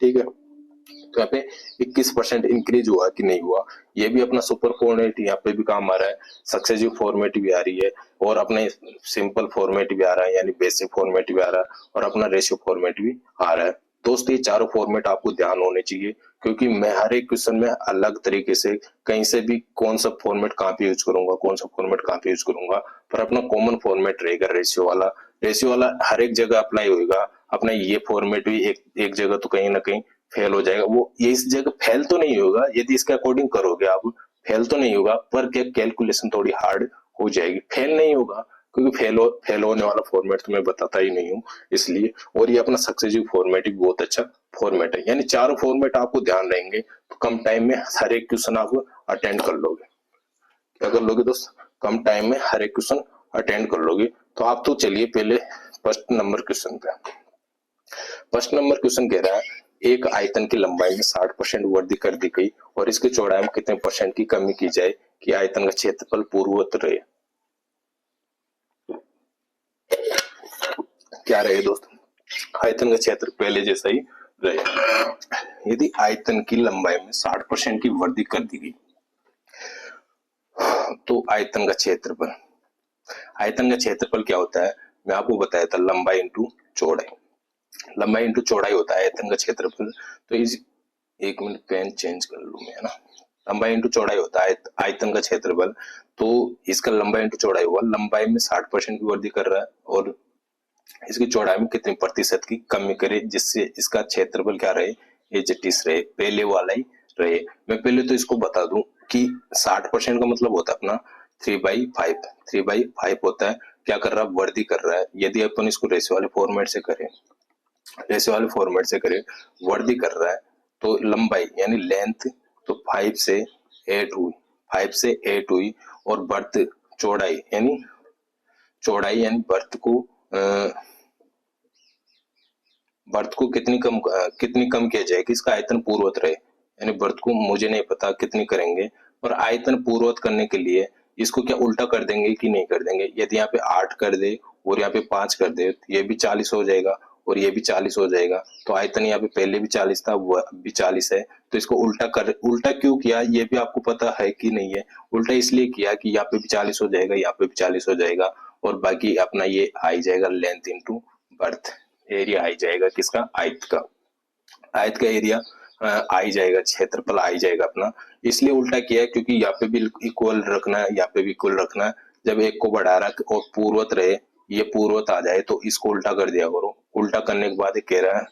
A: ठीक है, तो यहाँ पे 21% इंक्रीज हुआ कि नहीं हुआ, ये भी अपना सुपर फॉर्मेट यहाँ पे भी काम आ रहा है, सक्सेसिव फॉर्मेट भी आ रही है, और अपने सिंपल फॉर्मेट भी आ रहा है, यानी बेसिक फॉर्मेट भी आ रहा है, और अपना रेशियो फॉर्मेट भी आ रहा है। दोस्त ये चारों फॉर्मेट आपको ध्यान होने चाहिए, क्योंकि मैं हर एक क्वेश्चन में अलग तरीके से कहीं से भी कौन सा फॉर्मेट कहाँ पे यूज करूंगा, कौन सा फॉर्मेट कहाँ पे यूज करूंगा, पर अपना कॉमन फॉर्मेट रहेगा रेशियो वाला। रेशियो वाला हर एक जगह अप्लाई होगा, अपना ये फॉर्मेट भी एक जगह तो कहीं ना कहीं फेल हो जाएगा। वो ये इस जगह फेल तो नहीं होगा, यदि इसके अकॉर्डिंग करोगे आप, फेल तो नहीं होगा, पर क्या कैलकुलेशन थोड़ी हार्ड हो जाएगी। फेल नहीं होगा, क्योंकि फेल होने वाला फॉर्मेट तो मैं बताता ही नहीं हूँ इसलिए। और ये अपना सक्सेसिव फॉर्मेट भी बहुत अच्छा फॉर्मेट है, यानी चारों फॉर्मेट आपको ध्यान रहेंगे तो कम टाइम में हर एक क्वेश्चन आप अटेंड कर लोगे। क्या कर लोगे दोस्त, कम टाइम में हर एक क्वेश्चन अटेंड कर लोगे। तो आप तो चलिए पहले फर्स्ट नंबर क्वेश्चन पे। फर्स्ट नंबर क्वेश्चन कह रहा है एक आयतन की लंबाई में 60% वृद्धि कर दी गई और इसकी चौड़ाई में कितने परसेंट की कमी की जाए कि आयतन का क्षेत्रफल पूर्ववत रहे। क्या रहे दोस्त, आयतन का क्षेत्र पहले जैसा ही रहे। यदि आयतन की लंबाई में 60% की वृद्धि कर दी गई तो आयतन का क्षेत्रफल, आयतन का क्षेत्रफल क्या होता है, मैं आपको बताया था, लंबाई इंटू चौड़ाई, लंबाई इंटू चौड़ाई होता है आयतन का क्षेत्रफल। तो इस एक मिनट पेन चेंज कर लूं मैं, है ना। लंबाई इंटू चौड़ाई होता है आयतन का क्षेत्रफल, तो इसका लंबाई इंटू चौड़ाई हुआ, लंबाई में 60% की वृद्धि कर रहा है और इसकी चौड़ाई में कितने प्रतिशत की कमी करे जिससे इसका क्षेत्रफल क्या रहे, एज रहे, पहले वाला ही रहे। मैं पहले तो इसको बता दूं कि 60% का मतलब होता है अपना 3/5, 3/5 होता है, क्या कर रहा है, वृद्धि कर रहा है। यदि अपन इसको रेशियो वाले फॉर्मेट से करें, रेशियो वाले फॉर्मेट से करें, वृद्धि कर रहा है, तो लंबाई यानी लेंथ तो 5 से 8 हुई, 5 से 8 हुई, और बर्थ चौड़ाई यानी बर्थ को कितनी कम किया जाए कि इसका आयतन पूर्ववत रहे, यानी बर्थ को मुझे नहीं पता कितनी करेंगे, और आयतन पूर्ववत करने के लिए इसको क्या उल्टा कर देंगे कि नहीं कर देंगे। यदि यहाँ पे 8 कर दे और यहाँ पे 5 कर दे तो ये भी 40 हो जाएगा और ये भी 40 हो जाएगा। तो आयतन यहाँ पे पहले भी 40 था, वो भी 40 है, तो इसको उल्टा क्यों किया ये भी आपको पता है कि नहीं है। उल्टा इसलिए किया कि यहाँ पे भी 40 हो जाएगा, यहाँ पे भी 40 हो जाएगा, और बाकी अपना ये आ जाएगा लेंथ इंटू बर्थ, एरिया आ जाएगा किसका, आयत का एरिया आ ही जाएगा, क्षेत्रफल आ ही जाएगा अपना। इसलिए उल्टा किया है क्योंकि यहाँ पे भी इक्वल रखना है, यहाँ पे भी इक्वल रखना है। जब एक को बढ़ा रहा और पूर्वत रहे, ये पूर्वत आ जाए तो इसको उल्टा कर दिया करो। उल्टा करने के बाद कह रहा है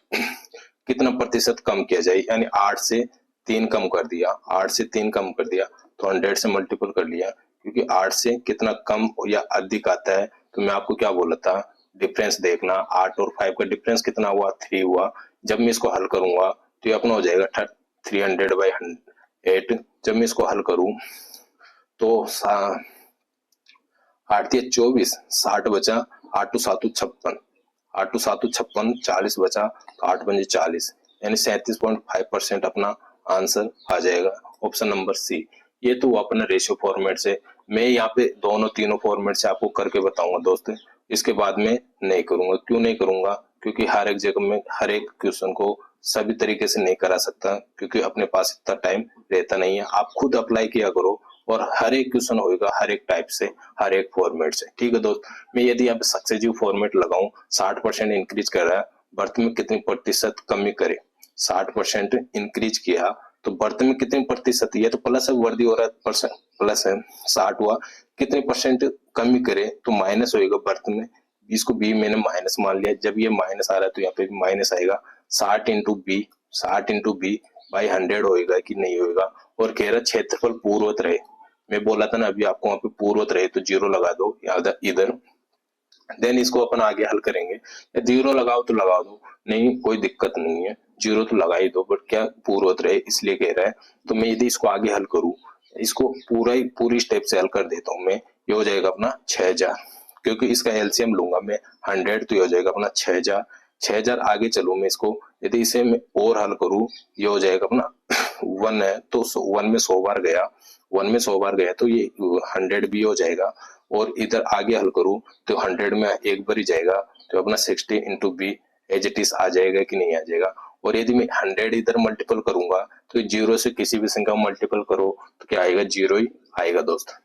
A: कितना प्रतिशत कम किया जाए, यानी 8 से 3 कम कर दिया, 8 से 3 कम कर दिया तो 100 से मल्टीपल कर लिया, क्योंकि 8 से कितना कम या अधिक आता है। तो मैं आपको क्या बोला था, डिफरेंस देखना, 8 और 5 का डिफरेंस कितना हुआ, 3 हुआ। जब मैं इसको हल करूंगा तो ये अपना हो जाएगा 300/8। जब मैं इसको हल करूं तो 8 या 24, 60 बचा, 8 7 56, 8 7 56, 40 बचा, तो 8 पंजे 40, यानी 37.5% अपना आंसर आ जाएगा, ऑप्शन नंबर सी। ये तो अपने रेशियो फॉर्मेट से, मैं यहाँ पे दोनों तीनों फॉर्मेट से आपको करके बताऊंगा दोस्त, इसके बाद में नहीं करूंगा। क्यों नहीं करूंगा, क्योंकि हर एक जगह में हर एक क्वेश्चन को सभी तरीके से नहीं करा सकता, क्योंकि अपने पास इतना टाइम रहता नहीं है। आप खुद अप्लाई किया करो और हर एक क्वेश्चन होगा हर एक टाइप से, हर एक फॉर्मेट से। ठीक है दोस्त, मैं यदि यहाँ पे सक्सेसिव फॉर्मेट लगाऊं, 60% इंक्रीज कर रहा है, बर्थ में कितनी प्रतिशत कमी करे, 60% इंक्रीज किया तो बर्थ में कितने प्रतिशत, ये तो प्लस है, वर्दी हो रहा है परसेंट, प्लस है 60 हुआ, कितने परसेंट कमी करे तो माइनस होएगा बर्थ में। इसको बी मैंने माइनस मान लिया, जब ये माइनस आ रहा है तो यहाँ पे भी माइनस आएगा। 60 into B, 60 into B by 100 होएगा कि नहीं होएगा। और कह रहा क्षेत्रफल पूर्ववत रहे, मैं बोला था ना अभी आपको, वहां पे पूर्ववत रहे तो 0 लगा दो इधर, देन इसको अपन आगे हल करेंगे। या 0 लगाओ तो लगा दो, नहीं कोई दिक्कत नहीं है, 0 तो लगा ही दो, बट क्या पूर्ववत रहे इसलिए कह रहा है। तो मैं यदि इसको आगे हल करूं, इसको पूरी स्टेप से हल कर देता हूं मैं, ये हो जाएगा अपना 6000, क्योंकि इसका एलसीएम लूंगा मैं 100, तो ये हो जाएगा अपना 6000। आगे चलू मैं इसको, यदि इसे मैं और हल करूं, ये हो जाएगा अपना 1 है तो 1 में 100 बार गया, 1 में 100 बार गया तो ये 100 भी हो जाएगा। और इधर आगे हल करूं तो 100 में एक बार ही जाएगा, तो अपना 60 into B as it is आ जाएगा कि नहीं आ जाएगा। और यदि मैं 100 इधर मल्टीपल करूंगा तो 0 से किसी भी संख्या मल्टीपल करो तो क्या आएगा, 0 ही आएगा दोस्त।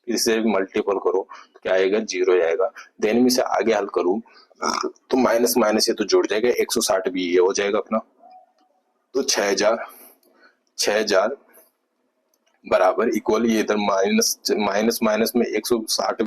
A: इसे मल्टीपल करो तो क्या आएगा, 0 ही आएगा। देन में से आगे हल करूं तो माइनस माइनस ये तो जुड़ जाएगा, 160 भी ये हो जाएगा अपना। तो 6000 बराबर इक्वल, ये इधर माइनस माइनस माइनस में 160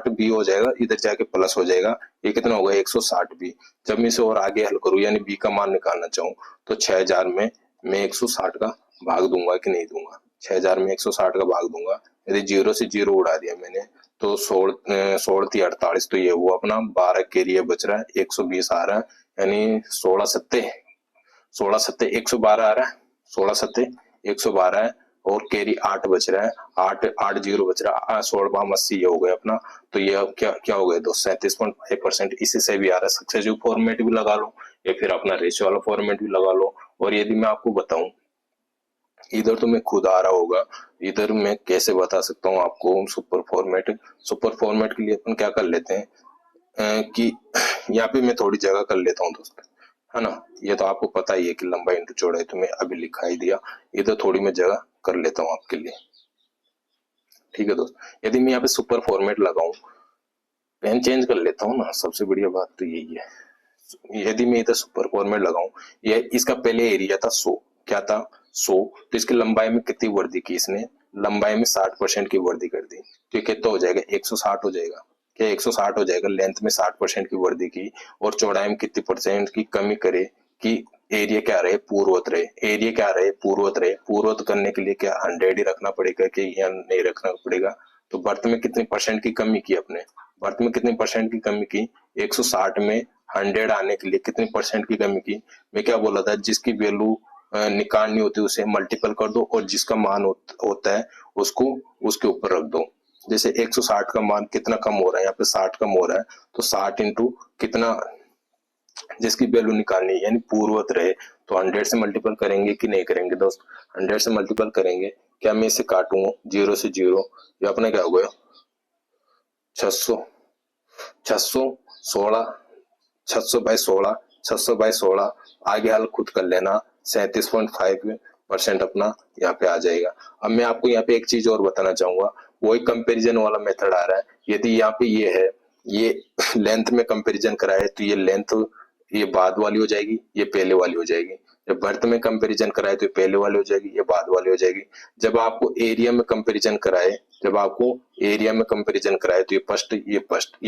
A: बी हो जाएगा, इधर जाके प्लस हो जाएगा, ये कितना होगा 160 बी। जब मैं इसे और आगे हल करूं यानी बी का मान निकालना चाहूं तो 6000 में मैं 160 का भाग दूंगा कि नहीं दूंगा, 6000 में 160 का भाग दूंगा। यदि 0 से 0 उड़ा दिया मैंने तो 16 थी 48, तो ये हुआ अपना 12 के बच रहा है, 120 आ रहा है, यानी 16 सत्ते 112 आ रहा है, 16 सत्ते 112 है, और कैरी 8 बच रहा है, 8 0 बच रहा है, 16 80 ये हो गया अपना। तो ये अब क्या हो गया दोस्त, 37.5%। इसी से भी आ रहा है, सक्सेसिव फॉर्मेट भी लगा लो या फिर अपना रेशियो वाला फॉर्मेट भी लगा लो। और यदि मैं आपको बताऊं इधर तो मैं खुद आ रहा होगा, इधर मैं कैसे बता सकता हूँ आपको सुपर फॉर्मेट के लिए अपन क्या कर लेते हैं कि यहाँ पे मैं थोड़ी जगह कर लेता हूँ दोस्त, है ना। ये तो आपको पता ही है कि लंबाई इंटू चौड़ाई तो मैं अभी लिखा ही दिया, इधर थोड़ी मैं जगह कर लेता हूँ आपके लिए, ठीक है दोस्त। यदि मैं यहाँ पे सुपर फॉर्मेट लगाऊं, पेन चेंज कर लेता हूँ ना, सबसे बढ़िया बात तो यही है। यदि मैं इधर सुपर फॉर्मेट लगाऊं, ये इसका पहले एरिया था 100, क्या था 100, तो इसकी लंबाई में कितनी वृद्धि की इसने, लंबाई में 60% की वृद्धि कर दी, तो ये कितना हो जाएगा 160 हो जाएगा, क्या 160 हो जाएगा। लेंथ में 60% की वृद्धि की और चौड़ाई में कितनी परसेंट की कमी करे कि एरिया क्या रहे, पूर्ववत रहे, एरिया क्या रहे, पूर्ववत रहे। पूर्ववत करने के लिए क्या 100 ही रखना पड़ेगा कि या नहीं रखना पड़ेगा। तो बर्थ में कितनी परसेंट की कमी की अपने, बर्थ में कितनी परसेंट की कमी की, 160 में 100 आने के लिए कितनी परसेंट की कमी की। मैं क्या बोला था, जिसकी वैल्यू निकालनी होती है उसे मल्टीपल कर दो और जिसका मान होता है उसको उसके ऊपर रख दो। जैसे 160 का मान कितना कम हो रहा है, यहाँ पे 60 कम हो रहा है, तो 60 इंटू कितना जिसकी वैल्यू निकालनी है यानी पूर्ववत रहे, तो 100 से मल्टीपल करेंगे कि नहीं करेंगे दोस्त, 100 से मल्टीपल करेंगे। क्या मैं इसे काटूंगा 0 से 0, ये अपने क्या हो गया 600 बाई 16 आगे हल खुद कर लेना, 37.5% अपना यहाँ पे आ जाएगा। अब मैं आपको यहाँ पे एक चीज और बताना चाहूंगा, वही कंपैरिजन वाला मेथड आ रहा है। यदि यहाँ पे ये है, ये लेंथ में कंपैरिजन कराए तो ये लेंथ ये बाद वाली हो जाएगी, ये पहले वाली हो जाएगी। जब बर्थ में कंपैरिजन कराए तो ये पहले वाली हो जाएगी, ये बाद वाली हो जाएगी। जब आपको एरिया में कंपैरिजन कराए तो ये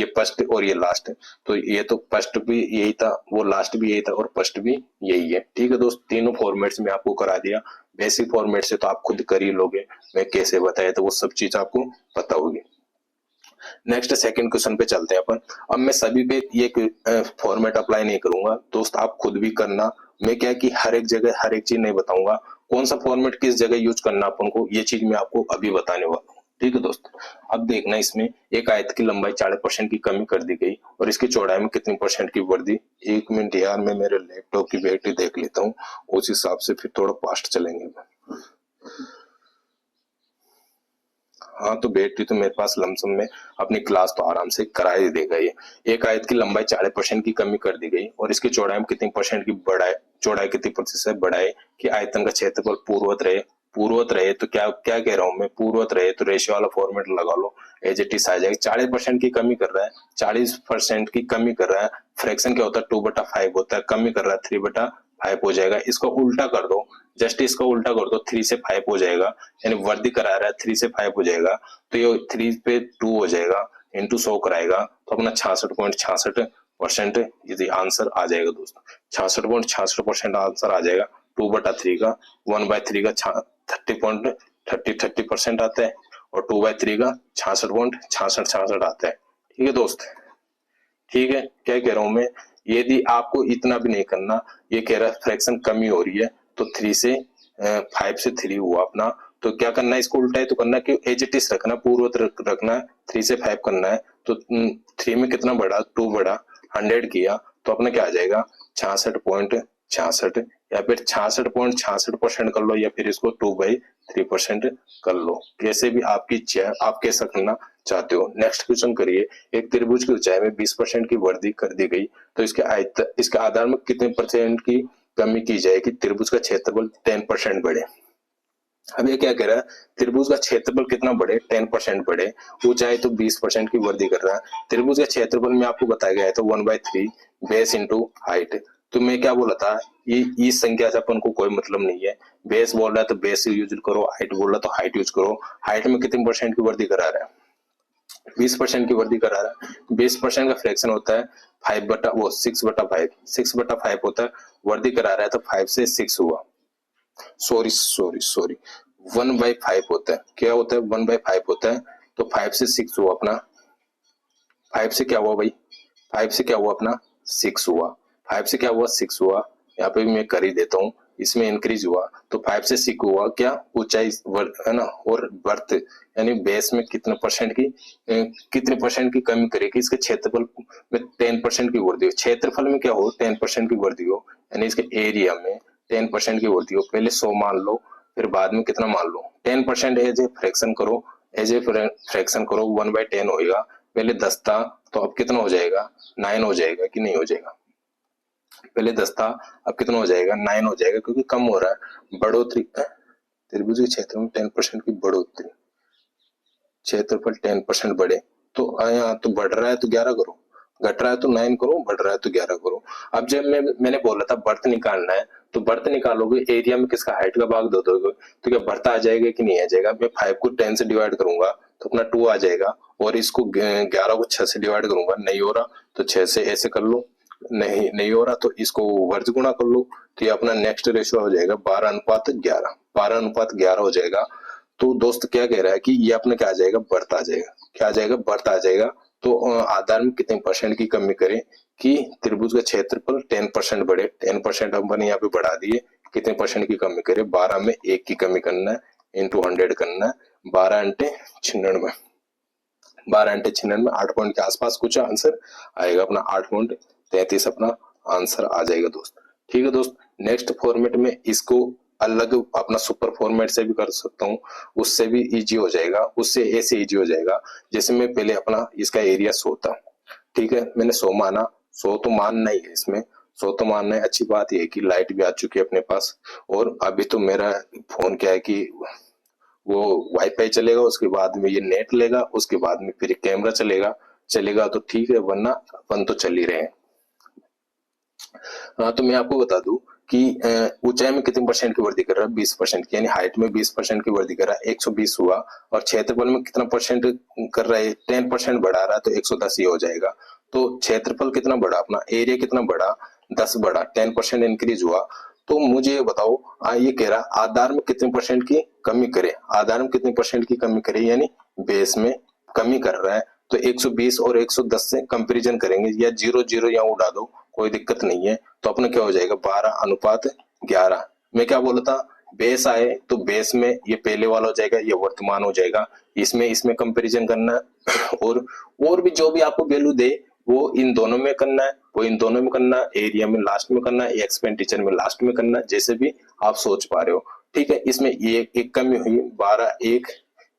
A: फर्स्ट और ये लास्ट, तो ये तो फर्स्ट भी यही था, वो लास्ट भी यही था और फर्स्ट भी यही है, ठीक है दोस्त। तीनों फॉर्मेट्स में आपको करा दिया, बेसिक फॉर्मेट से तो आप खुद कर ही लोगे, मैं कैसे बताया तो वो सब चीज आपको पता होगी। नेक्स्ट सेकंड क्वेश्चन पे चलते हैं अपन। अब मैं सभी पे ये फॉर्मेट अप्लाई नहीं करूंगा दोस्त, आप खुद भी करना। मैं क्या कि हर एक जगह हर एक चीज नहीं बताऊंगा, कौन सा फॉर्मेट किस जगह यूज करना अपन को, ये चीज मैं आपको अभी बताने वाला हूँ, ठीक है दोस्त। अब देखना, इसमें एक आयत की लंबाई 40% की कमी कर दी गई और इसकी चौड़ाई में कितनी परसेंट की वृद्धि। 1 मिनट यार, मैं मेरे लैपटॉप की बैटरी देख लेता हूँ, उस हिसाब से फिर थोड़ा फास्ट चलेंगे। हाँ, तो बैटरी तो मेरे पास लमसम में अपनी क्लास तो आराम से करा ही देगा ये। एक आयत की लंबाई 40% की कमी कर दी गई और इसकी चौड़ाई में कितनी परसेंट की बढ़ाए, चौड़ाई कितनी प्रतिशत बढ़ाए कि आयतन का क्षेत्रफल पूर्ववत रहे। तो क्या क्या कह रहा हूँ मैं, पूर्ववत रहे तो रेशियो वाला फॉर्मेट लगा लो, एज इट इज आ जाएगा। 40% की कमी कर रहा है, 40% की कमी कर रहा है, फ्रैक्शन क्या होता है 2/5 होता है, कमी कर रहा है 3/5 हो जाएगा। इसको उल्टा कर दो, जस्ट इसका उल्टा कर दो, 3 से 5 हो जाएगा, यानी वृद्धि करा रहा है 3 से 5 हो जाएगा, तो ये 3 पे 2 हो जाएगा, इंटू 100 कराएगा तो अपना 66.66% यदि आंसर आ जाएगा दोस्तों। 66.66% आंसर आ जाएगा। 2/3 का 1/3 का 30% आता है और 2/3 का 66.6666 आता है, ठीक है दोस्त। ठीक है, क्या कह रहा हूं मैं, यदि आपको इतना भी नहीं करना, ये कह रहा है फ्रैक्शन कमी हो रही है तो 3 से 5 से 3 हुआ अपना, तो क्या करना है, इसको उल्टा ही तो करना कि एज इट इज रखना, पूर्ववत रखना है, 3 से 5 करना है। तो 3 में कितना बढ़ा, 2 बढ़ा, 100 किया तो अपना क्या आ जाएगा 66.66, या फिर 66.66% कर लो, या फिर इसको 2/3% कर लो, कैसे भी आपकी इच्छा है, आप कैसा करना चाहते हो। नेक्स्ट क्वेश्चन करिए। एक त्रिभुज की ऊंचाई में 20% की वृद्धि कर दी गई, तो इसके आधार में कितने परसेंट की कमी की जाए कि त्रिभुज का क्षेत्रफल 10% बढ़े। अब ये क्या कह रहा है, त्रिभुज का क्षेत्रफल कितना बढ़े, 10% बढ़े, ऊंचाई तो 20% की वृद्धि कर रहा है। त्रिभुज का क्षेत्रफल में आपको बताया गया है तो 1/3 बेस इंटू हाइट। तो मैं क्या बोला था, ये इस संख्या से अपन को कोई मतलब नहीं है। बेस बोल रहा है तो बेस यूज करो, हाइट बोल रहा है तो हाइट यूज करो। हाइट में कितने परसेंट की वृद्धि करा रहा है, 20% की वृद्धि करा रहा है। 20% का फ्रैक्शन होता है 6/5, 6/5 होता है, वृद्धि करा रहा है तो 5 से 6 हुआ, सॉरी सॉरी सॉरी 1/5 होता है। क्या होता है, 1/5 होता है, तो 5 से 6 हुआ अपना, 5 से क्या हुआ भाई, 5 से क्या हुआ अपना 6 हुआ, 5 से क्या हुआ 6 हुआ। यहाँ पे भी मैं कर ही देता हूँ, इसमें इंक्रीज हुआ तो 5 से 6 हुआ क्या, ऊंचाई है ना, और बर्थ यानी बेस में कितने परसेंट की कमी करेगी, इसके क्षेत्रफल में 10% की वृद्धि हो। क्षेत्रफल में क्या हो, 10% की वृद्धि हो, यानी इसके एरिया में 10% की वृद्धि हो। पहले 100 मान लो, फिर बाद में कितना मान लो, 10% एज ए फ्रैक्शन करो, एज ए फ्रैक्शन करो, 1/10 होगा। पहले 10 था तो अब कितना हो जाएगा, 9 हो जाएगा कि नहीं हो जाएगा। पहले 10 था अब कितना हो जाएगा, 9 हो जाएगा, क्योंकि कम हो रहा है, बढ़ोतरी। त्रिभुज के क्षेत्र में 10% की बढ़ोतरी, क्षेत्रफल 10% बढ़े, तो यहाँ तो बढ़ रहा है तो 11 करो, घट रहा है तो 9 करो, बढ़ रहा है तो 11 करो। अब जब मैंने बोला था बर्थ निकालना है, तो बर्थ निकालोगे एरिया में किसका, हाइट का भाग दे दोगे, तो क्या बर्थ आ जाएगा कि नहीं आ जाएगा। मैं 5 को 10 से डिवाइड करूंगा तो अपना 2 आ जाएगा, और इसको 11 को 6 से डिवाइड करूंगा, नहीं हो रहा तो 6 से ऐसे कर लो, नहीं हो रहा तो इसको वर्ग गुणा कर लो, तो ये अपना नेक्स्ट रेशियो हो जाएगा 12:11, 12:11 हो जाएगा। तो दोस्त क्या कह रहा है कि ये अपने क्या आ जाएगा, बर्थ आ जाएगा, क्या आ जाएगा, बर्थ आ जाएगा। तो आधार में कितने परसेंट की कमी करें कि त्रिभुज का क्षेत्रफल 10% बढ़े, 10% अपन यहाँ पे बढ़ा दिए, कितने परसेंट की कमी करें, 12 में 1 की कमी करना है, इंटू 100 करना है, 12 × 96, 12 × 96 8 पॉइंट के आसपास कुछ आंसर आएगा अपना, 8.33 अपना आंसर आ जाएगा दोस्त। ठीक है दोस्त, नेक्स्ट फॉर्मेट में इसको अलग अपना सुपर फॉर्मेट से भी कर सकता हूँ, उससे भी इजी हो जाएगा, उससे ऐसे इजी हो जाएगा जैसे मैं पहले अपना इसका एरिया 100 था, ठीक है, मैंने 100 माना, 100 तो मानना ही है इसमें, 100 तो मानना है। अच्छी बात यह है कि लाइट भी आ चुकी है अपने पास, और अभी तो मेरा फोन क्या है कि वो वाईफाई चलेगा, उसके बाद में ये नेट लेगा, उसके बाद में फिर कैमरा चलेगा तो ठीक है, वरना अपन तो चल ही रहे हैं। तो मैं आपको बता दूं कि ऊंचाई में कितने परसेंट की वृद्धि कर रहा है, 20% की, यानी हाइट में 20% की वृद्धि कर रहा है, 120 हुआ, और क्षेत्रफल में कितना परसेंट कर रहा है, 10% बढ़ा रहा है तो 110 ही हो जाएगा। तो क्षेत्रफल कितना बढ़ा अपना, एरिया कितना बढ़ा, 10 बढ़ा, 10% इंक्रीज हुआ। तो मुझे ये बताओ, ये कह रहा आधार में कितने परसेंट की कमी करे, आधार में कितने परसेंट की कमी करे, यानी बेस में कमी कर रहा है। तो 120 और 110 से कंपैरिजन करेंगे, या 0 0 यहाँ उड़ा दो, कोई दिक्कत नहीं है, तो अपना क्या हो जाएगा 12:11। मैं क्या बोला था, बेस आए तो बेस में ये पहले वाला हो जाएगा, ये वर्तमान हो जाएगा, इसमें कंपैरिजन करना है, और भी जो भी आपको वैल्यू दे वो इन दोनों में करना है, वो इन दोनों में करना है, एरिया में लास्ट में करना है, एक्सपेंडिचर में लास्ट में करना है, जैसे भी आप सोच पा रहे हो। ठीक है, इसमें ये एक कमी हुई, 12 1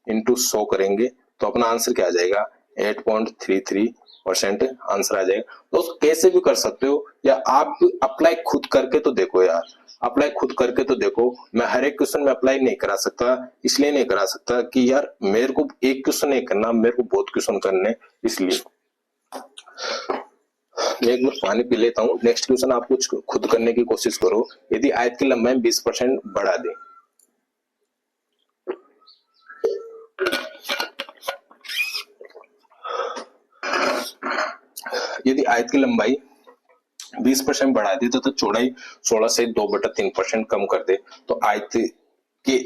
A: × 100 करेंगे तो अपना आंसर क्या आ जाएगा, 8.33% आंसर आ जाएगा। तो कैसे भी कर सकते हो, या आप अप्लाई खुद करके तो देखो यार, अप्लाई खुद करके तो देखो। मैं हर एक क्वेश्चन में अप्लाई नहीं करा सकता, इसलिए नहीं करा सकता कि यार मेरे को एक क्वेश्चन नहीं करना, मेरे को बहुत क्वेश्चन करने, इसलिए। मैं एक बार पानी पी लेता हूँ। नेक्स्ट क्वेश्चन आप कुछ खुद करने की कोशिश करो। यदि आयत की लंबाई 20% बढ़ा दे, यदि आयत की लंबाई 20% बढ़ा दे तो चौड़ाई 16 से 2/3% कम कर दे, तो आयत के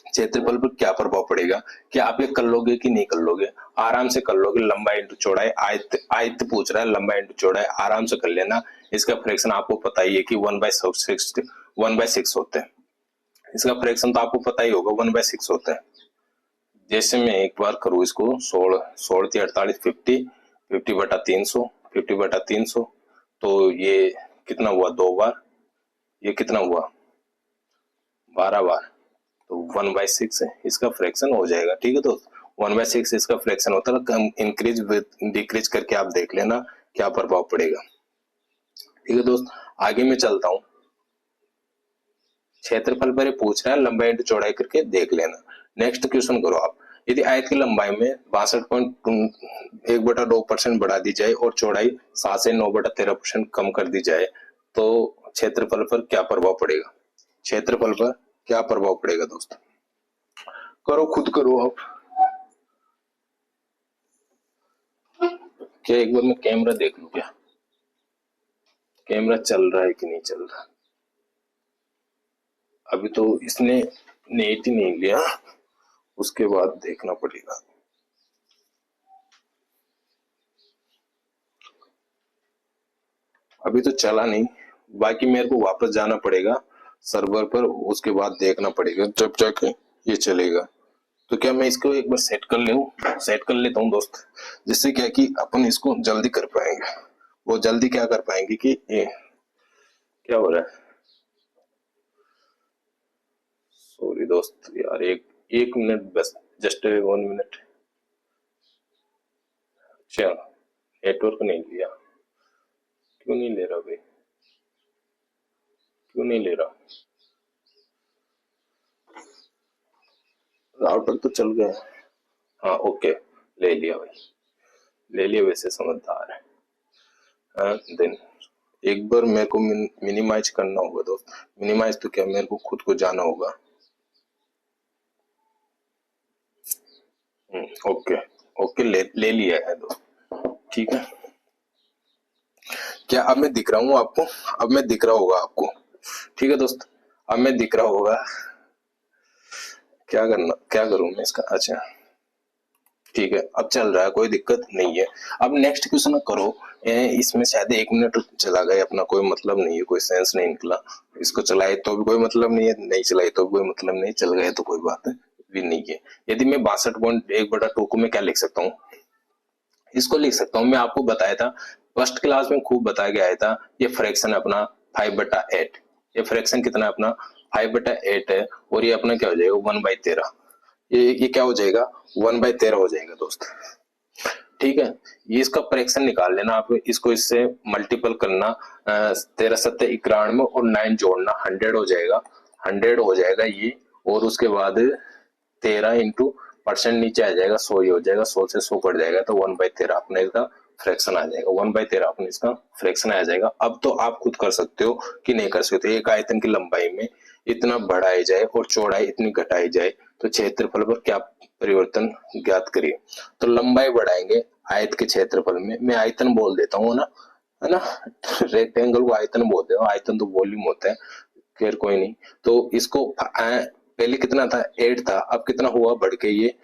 A: क्षेत्रफल पर क्या प्रभाव पड़ेगा। क्या आप ये कर लोगे कि नहीं कर लोगे, आराम से कर लोगे। लंबाई इंटू चौड़ाई, आयत पूछ रहा है, लंबाई इंटू चौड़ाई आराम से कर लेना। इसका फ्रैक्शन आपको पता ही है कि 1/6 होते हैं, इसका फ्रैक्शन तो आपको पता ही होगा, 1/6 होता है। जैसे मैं एक बार करूँ इसको, 16 48 50 50/300, 50/300, तो ये कितना हुआ, 2 बार ये कितना हुआ 12 बार, तो 1/6 है इसका फ्रैक्शन हो जाएगा। ठीक है दोस्त, 1/6 इसका फ्रैक्शन होता है। कम इंक्रीज डिक्रीज करके आप देख लेना क्या प्रभाव पड़ेगा। ठीक है दोस्त, आगे मैं चलता हूँ। क्षेत्रफल पर पूछ रहा है, लंबाई इंटू चौड़ाई करके देख लेना। नेक्स्ट क्वेश्चन करो आप। यदि आयत की लंबाई में 62.1/2% बढ़ा दी जाए और चौड़ाई 7 से 9/13% कम कर दी जाए तो क्षेत्रफल पर क्या प्रभाव पड़ेगा? क्षेत्रफल पर क्या प्रभाव पड़ेगा दोस्त? करो, खुद करो आप। क्या एक बार मैं कैमरा देख लूं, क्या कैमरा चल रहा है कि नहीं चल रहा? अभी तो इसने नेट ही नहीं लिया, उसके बाद देखना पड़ेगा। अभी तो चला नहीं, बाकी मेरे को वापस जाना पड़ेगा सर्वर पर, उसके बाद देखना पड़ेगा जब जाके ये चलेगा। तो क्या मैं इसको एक बार सेट कर लेता हूँ दोस्त, जिससे क्या कि अपन इसको जल्दी कर पाएंगे। वो जल्दी क्या कर पाएंगे कि क्या हो रहा है, सॉरी दोस्त यार, एक मिनट बस, जस्ट 1 मिनट। अच्छा, नेटवर्क नहीं लिया, क्यों नहीं ले रहा भाई, क्यों नहीं ले रहा? राउटर तो चल गया। हाँ ओके, ले लिया भाई, ले लिया, वैसे समझदार है। देन एक बार मेरे को मिनिमाइज करना होगा दोस्त। मिनिमाइज तो क्या, मेरे को खुद को जाना होगा। ओके ओके, ले लिया है दोस्त। ठीक है, क्या अब मैं दिख रहा हूँ आपको? अब मैं दिख रहा होगा आपको? ठीक है दोस्त, अब मैं दिख रहा होगा। क्या करूं मैं इसका? अच्छा ठीक है, अब चल रहा है, कोई दिक्कत नहीं है। अब नेक्स्ट क्वेश्चन करो। इसमें शायद 1 मिनट चला गया अपना, कोई मतलब नहीं है, कोई सेंस नहीं निकला। इसको चलाए तो भी कोई मतलब नहीं है, नहीं चलाए तो भी कोई मतलब नहीं, चल गए तो कोई बात भी नहीं है। यदि मैं 62.1/2 को मैं क्या लिख सकता हूँ? इसको लिख सकता हूँ, मैं आपको बताया था फर्स्ट क्लास में, खूब बताया गया था। ये फ्रैक्शन अपना 5/8, ये फ्रैक्शन कितना है अपना 5/8 है, और ये अपना क्या हो जाएगा 1/13। ये क्या हो जाएगा 1/13 हो जाएगा दोस्त। ठीक है, ये इसका फ्रैक्शन निकाल लेना आप, इसको इससे मल्टीपल करना, 13 सत्ते 91 और 9 जोड़ना, 100 हो जाएगा, 100 हो जाएगा ये। और उसके बाद 13 इंटू परसेंट नीचे आ जाएगा, 100 ही हो जाएगा, 100 से 100 कट जाएगा तो 1/13 अपने इसका फ्रैक्शन आ जाएगा, 1/13 अपने इसका फ्रैक्शन आ जाएगा। अब तो आप खुद कर सकते हो कि नहीं कर सकते। एक आयतन की लंबाई में इतना बढ़ाई जाए और चौड़ाई इतनी घटाई जाए तो क्षेत्रफल पर क्या परिवर्तन ज्ञात करिए। तो लंबाई बढ़ाएंगे आयत के क्षेत्रफल में, मैं आयतन बोल देता हूँ ना, है ना, रेक्टेंगल को आयतन बोलते हो, आयतन तो वॉल्यूम होता है, खैर कोई नहीं। तो इसको पहले कितना था 8 था, अब कितना हुआ बढ़ के ये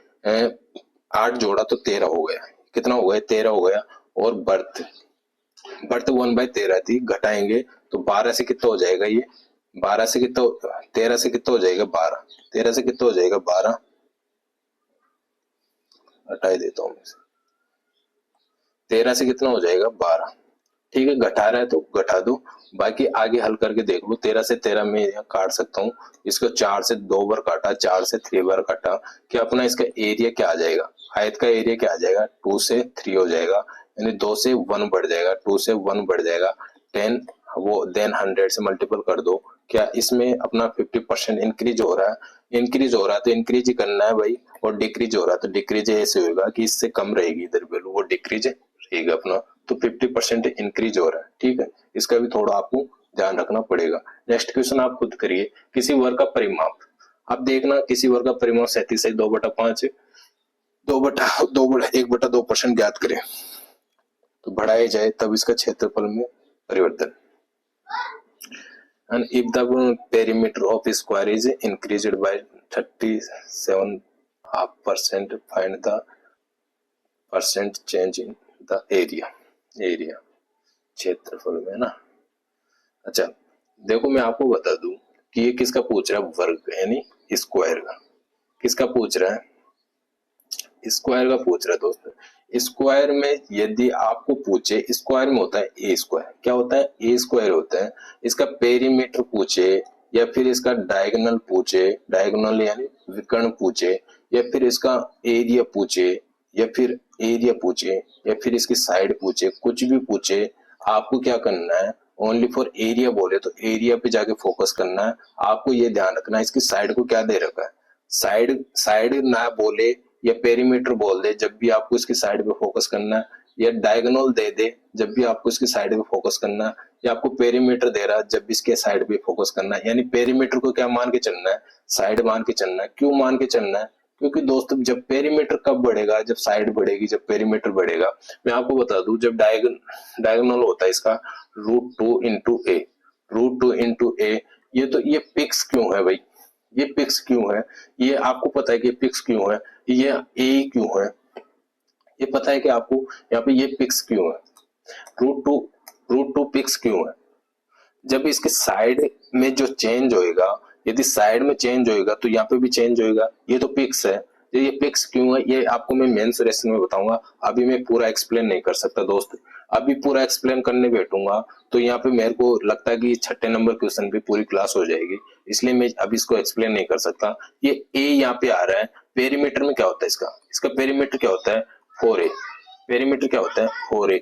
A: 8 जोड़ा तो 13 हो गया, कितना हो गया 13 हो गया। और बर्थ बर्थ 1/13 थी, घटाएंगे तो 12 से कितना हो जाएगा ये, 12 से कितना, 13 से कितना हो जाएगा 12, 13 से कितना हो जाएगा 12, हटाई देता हूँ, 13 से कितना हो जाएगा 12। ठीक है, घटा रहा है तो घटा दो, बाकी आगे हल करके देख लो। 13 से 13 में यहाँ काट सकता हूँ, इसको 4 से 2 बार काटा, 4 से 3 बार काटा, क्या अपना इसका एरिया क्या आ जाएगा, आयत का एरिया क्या आ जाएगा 2 से 3 हो जाएगा, यानी 2 से 1 बढ़ जाएगा, 2 से 1 बढ़ जाएगा 10, वो देन 100 से मल्टीपल कर दो। क्या इसमें अपना 50% इंक्रीज हो रहा है? इंक्रीज हो रहा है तो इंक्रीज ही करना है भाई, और डिक्रीज हो रहा है तो डिक्रीज ऐसे होगा कि इससे कम रहेगी इधर वैल्यू, वो डिक्रीज रहेगा अपना, तो 50% इंक्रीज हो रहा है। ठीक है, इसका भी थोड़ा आपको ध्यान रखना पड़ेगा। नेक्स्ट क्वेश्चन आप खुद करिए, किसी वर्ग का परिमाप, अब देखना किसी वर्ग का परिमाप 37 2/5 1/2% ज्ञात करें, तो बढ़ाया जाए तब इसका क्षेत्रफल में परिवर्तन। And if the perimeter of square is increased by 37.5%, find the percent change in the area, क्षेत्रफल में ना। अच्छा देखो, मैं आपको बता दूं कि ये किसका पूछ रहा है, वर्ग यानी स्क्वायर का। किसका पूछ रहा है? स्क्वायर का पूछ रहा है दोस्त। स्क्वायर में यदि आपको पूछे, स्क्वायर में होता है ए स्क्वायर, क्या होता है ए स्क्वायर होता है, इसका पेरीमीटर पूछे या फिर इसका डायगोनल पूछे, डायगोनल यानी विकर्ण पूछे, या फिर इसका एरिया पूछे, या फिर एरिया पूछे, या फिर इसकी साइड पूछे, कुछ भी पूछे, आपको क्या करना है, ओनली फॉर एरिया बोले तो एरिया पे जाके फोकस करना है। आपको ये ध्यान रखना है इसकी साइड को क्या दे रखा है, साइड साइड ना बोले या पेरीमीटर बोल दे जब भी आपको इसकी साइड पे फोकस करना है, या डायगोनल दे दे जब भी आपको इसकी साइड पे फोकस करना है, या आपको पेरीमीटर दे रहा है जब भी इसके साइड पे फोकस करना है। यानी पेरीमीटर को क्या मान के चलना है, साइड मान के चलना है। क्यों मान के चलना है, क्योंकि दोस्तों जब पेरीमीटर कब बढ़ेगा, जब साइड बढ़ेगी, जब पेरीमीटर बढ़ेगा। मैं आपको बता दूं, जब डायगोनल होता है इसका √2 × a, √2 × a, ये पिक्स क्यों है भाई, ये पिक्स क्यों है, ये आपको पता है कि पिक्स क्यों है, ये ए क्यों है, ये पता है कि आपको यहाँ पे ये पिक्स क्यों है, √2 पिक्स क्यों है। जब इसके साइड में जो चेंज होएगा, यदि साइड में चेंज होएगा तो यहाँ पे भी चेंज होएगा, ये तो पिक्स है। ये पिक्स क्यों है ये आपको मैं मेंस लेसन में बताऊंगा, अभी मैं पूरा एक्सप्लेन नहीं कर सकता दोस्त। अभी पूरा एक्सप्लेन करने बैठूंगा तो यहाँ पे मेरे को लगता है कि 6 नंबर क्वेश्चन पे पूरी क्लास हो जाएगी, इसलिए मैं अभी इसको एक्सप्लेन नहीं कर सकता। ये ए यहाँ पे आ रहा है, पेरीमीटर में क्या होता है इसका, इसका पेरीमीटर क्या होता है 4a, पेरीमीटर क्या होता है 4a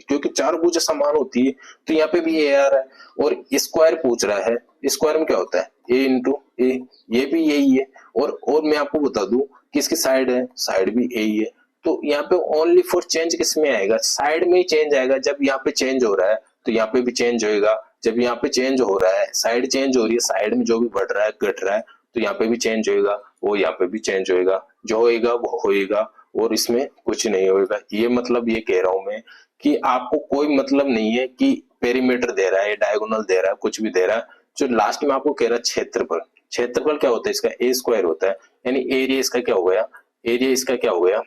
A: क्योंकि चार भुजा समान होती है तो यहाँ पे भी ए आ रहा है। और स्क्वायर पूछ रहा है, स्क्वायर में क्या होता है a × a, ये भी यही है। और मैं आपको बता दूं कि इसकी साइड है, साइड भी ए ही है। तो यहाँ पे ओनली फॉर चेंज किस में आएगा, साइड में ही चेंज आएगा। जब यहाँ पे चेंज हो रहा है तो यहाँ पे भी चेंज होएगा, जब यहाँ पे चेंज हो रहा है, साइड चेंज हो रही है, साइड में जो भी बढ़ रहा है घट रहा है तो यहाँ पे भी चेंज होएगा, वो यहाँ पे भी चेंज होएगा, जो होएगा वो होएगा और इसमें कुछ नहीं होएगा। ये मतलब ये कह रहा हूं मैं कि आपको कोई मतलब नहीं है कि पेरीमीटर दे रहा है, डायगोनल दे रहा है, कुछ भी दे रहा है। जो लास्ट में आपको कह रहा है क्षेत्रफल, क्षेत्रफल क्या होता है इसका ए स्क्वायर होता है, यानी एरिया इसका क्या हो गया, एरिया इसका क्या हो गया,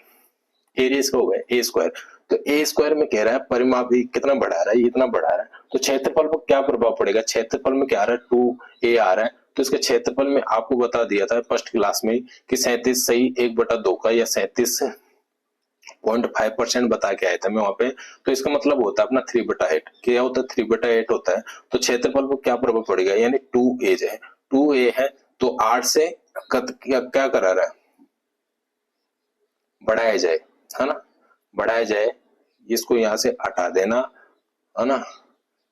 A: एरिया इसका हो गया ए स्क्वायर। तो ए स्क्वायर में कह रहा है परिमाप कितना बढ़ा रहा है, इतना बढ़ा रहा है, तो क्षेत्रफल पर क्या प्रभाव पड़ेगा, क्षेत्रफल में क्या आ रहा है 2a आ रहा है। तो इसके क्षेत्रफल में आपको बता दिया था फर्स्ट क्लास में कि 37 सही 1/2 का या 37.5% बता के आया था मैं वहां पे। तो इसका मतलब होता है अपना 3/8, क्या होता है 3/8 होता है। तो क्षेत्रफल पर क्या प्रभाव पड़ेगा, यानी 2a है, 2a है तो 8 से क्या करा रहा है, बढ़ाया जाए, है ना, बढ़ाया जाए, इसको यहाँ से हटा देना, है ना,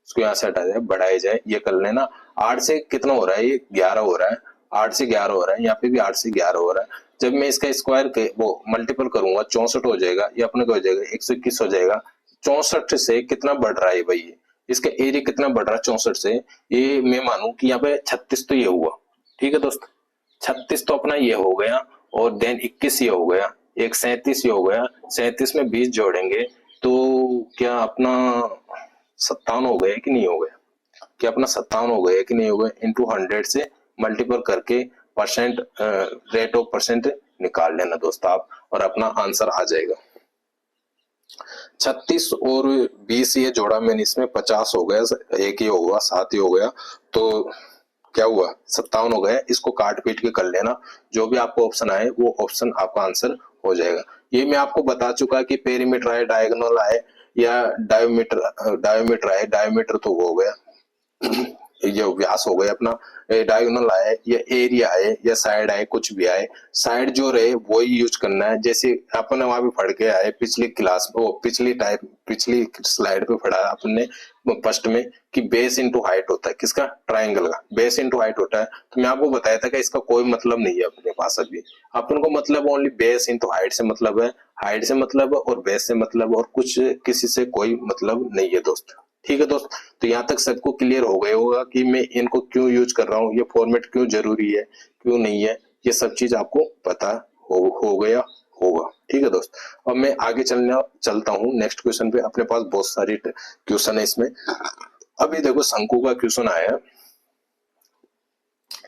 A: इसको यहाँ से हटा जाए, बढ़ाया जाए, ये कर लेना। 8 से कितना हो रहा है, ये 11 हो रहा है, 8 से 11 हो रहा है, यहाँ पे भी 8 से 11 हो रहा है। जब मैं इसका स्क्वायर वो मल्टीपल करूंगा 64 हो जाएगा, ये अपने को हो जाएगा 121 हो जाएगा। 64 से कितना बढ़ रहा है भाई, इसका एरिया कितना बढ़ रहा है 64 से, ये मैं मानू कि यहाँ पे 36 तो ये हुआ, ठीक है दोस्त, 36 तो अपना ये हो गया, और देन 21 ये हो गया, एक 37 ये हो गया, 37 में 20 जोड़ेंगे तो क्या अपना 57 हो गया कि नहीं हो गया, क्या अपना 57 हो गया कि नहीं हो गया, इंटू 100 से मल्टीपल करके परसेंट, रेट ऑफ परसेंट निकाल लेना दोस्त आप, और अपना आंसर आ जाएगा। 36 और 20 ये जोड़ा मैंने, इसमें 50 हो गया, एक ही होगा 7 ही हो गया, तो क्या हुआ 57 हो गया। इसको काट पीट के कर लेना, जो भी आपको ऑप्शन आए वो ऑप्शन आपका आंसर हो जाएगा। ये मैं आपको बता चुका कि पेरीमीटर आए, डायगोनल आए या डायोमीटर आए, डायोमीटर तो हो गया ये व्यास हो गया अपना, डायगोनल आए या एरिया आए या साइड आए, कुछ भी आए, साइड जो रहे वही यूज करना है। जैसे अपन वहां पे पढ़ के आए पिछली क्लास में, पिछली स्लाइड पे पढ़ा अपने फर्स्ट में कि बेस इंटू हाइट होता है, किसका, ट्राइंगल का बेस इंटू हाइट होता है। तो मैं आपको बताया था कि इसका कोई मतलब नहीं है अपने पास अभी, अपन को मतलब ओनली बेस इंटू हाइट से मतलब है, हाइट से मतलब है और बेस से मतलब, और कुछ किसी से कोई मतलब नहीं है दोस्त, ठीक है दोस्त। तो यहाँ तक सबको क्लियर हो गया होगा कि मैं इनको क्यों यूज कर रहा हूँ, ये फॉर्मेट क्यों जरूरी है, क्यों नहीं है, ये सब चीज आपको पता हो गया होगा, ठीक है दोस्त। अब मैं आगे चलता हूँ नेक्स्ट क्वेश्चन पे, अपने पास बहुत सारे क्वेश्चन है इसमें। अभी देखो शंकु का क्वेश्चन आया है,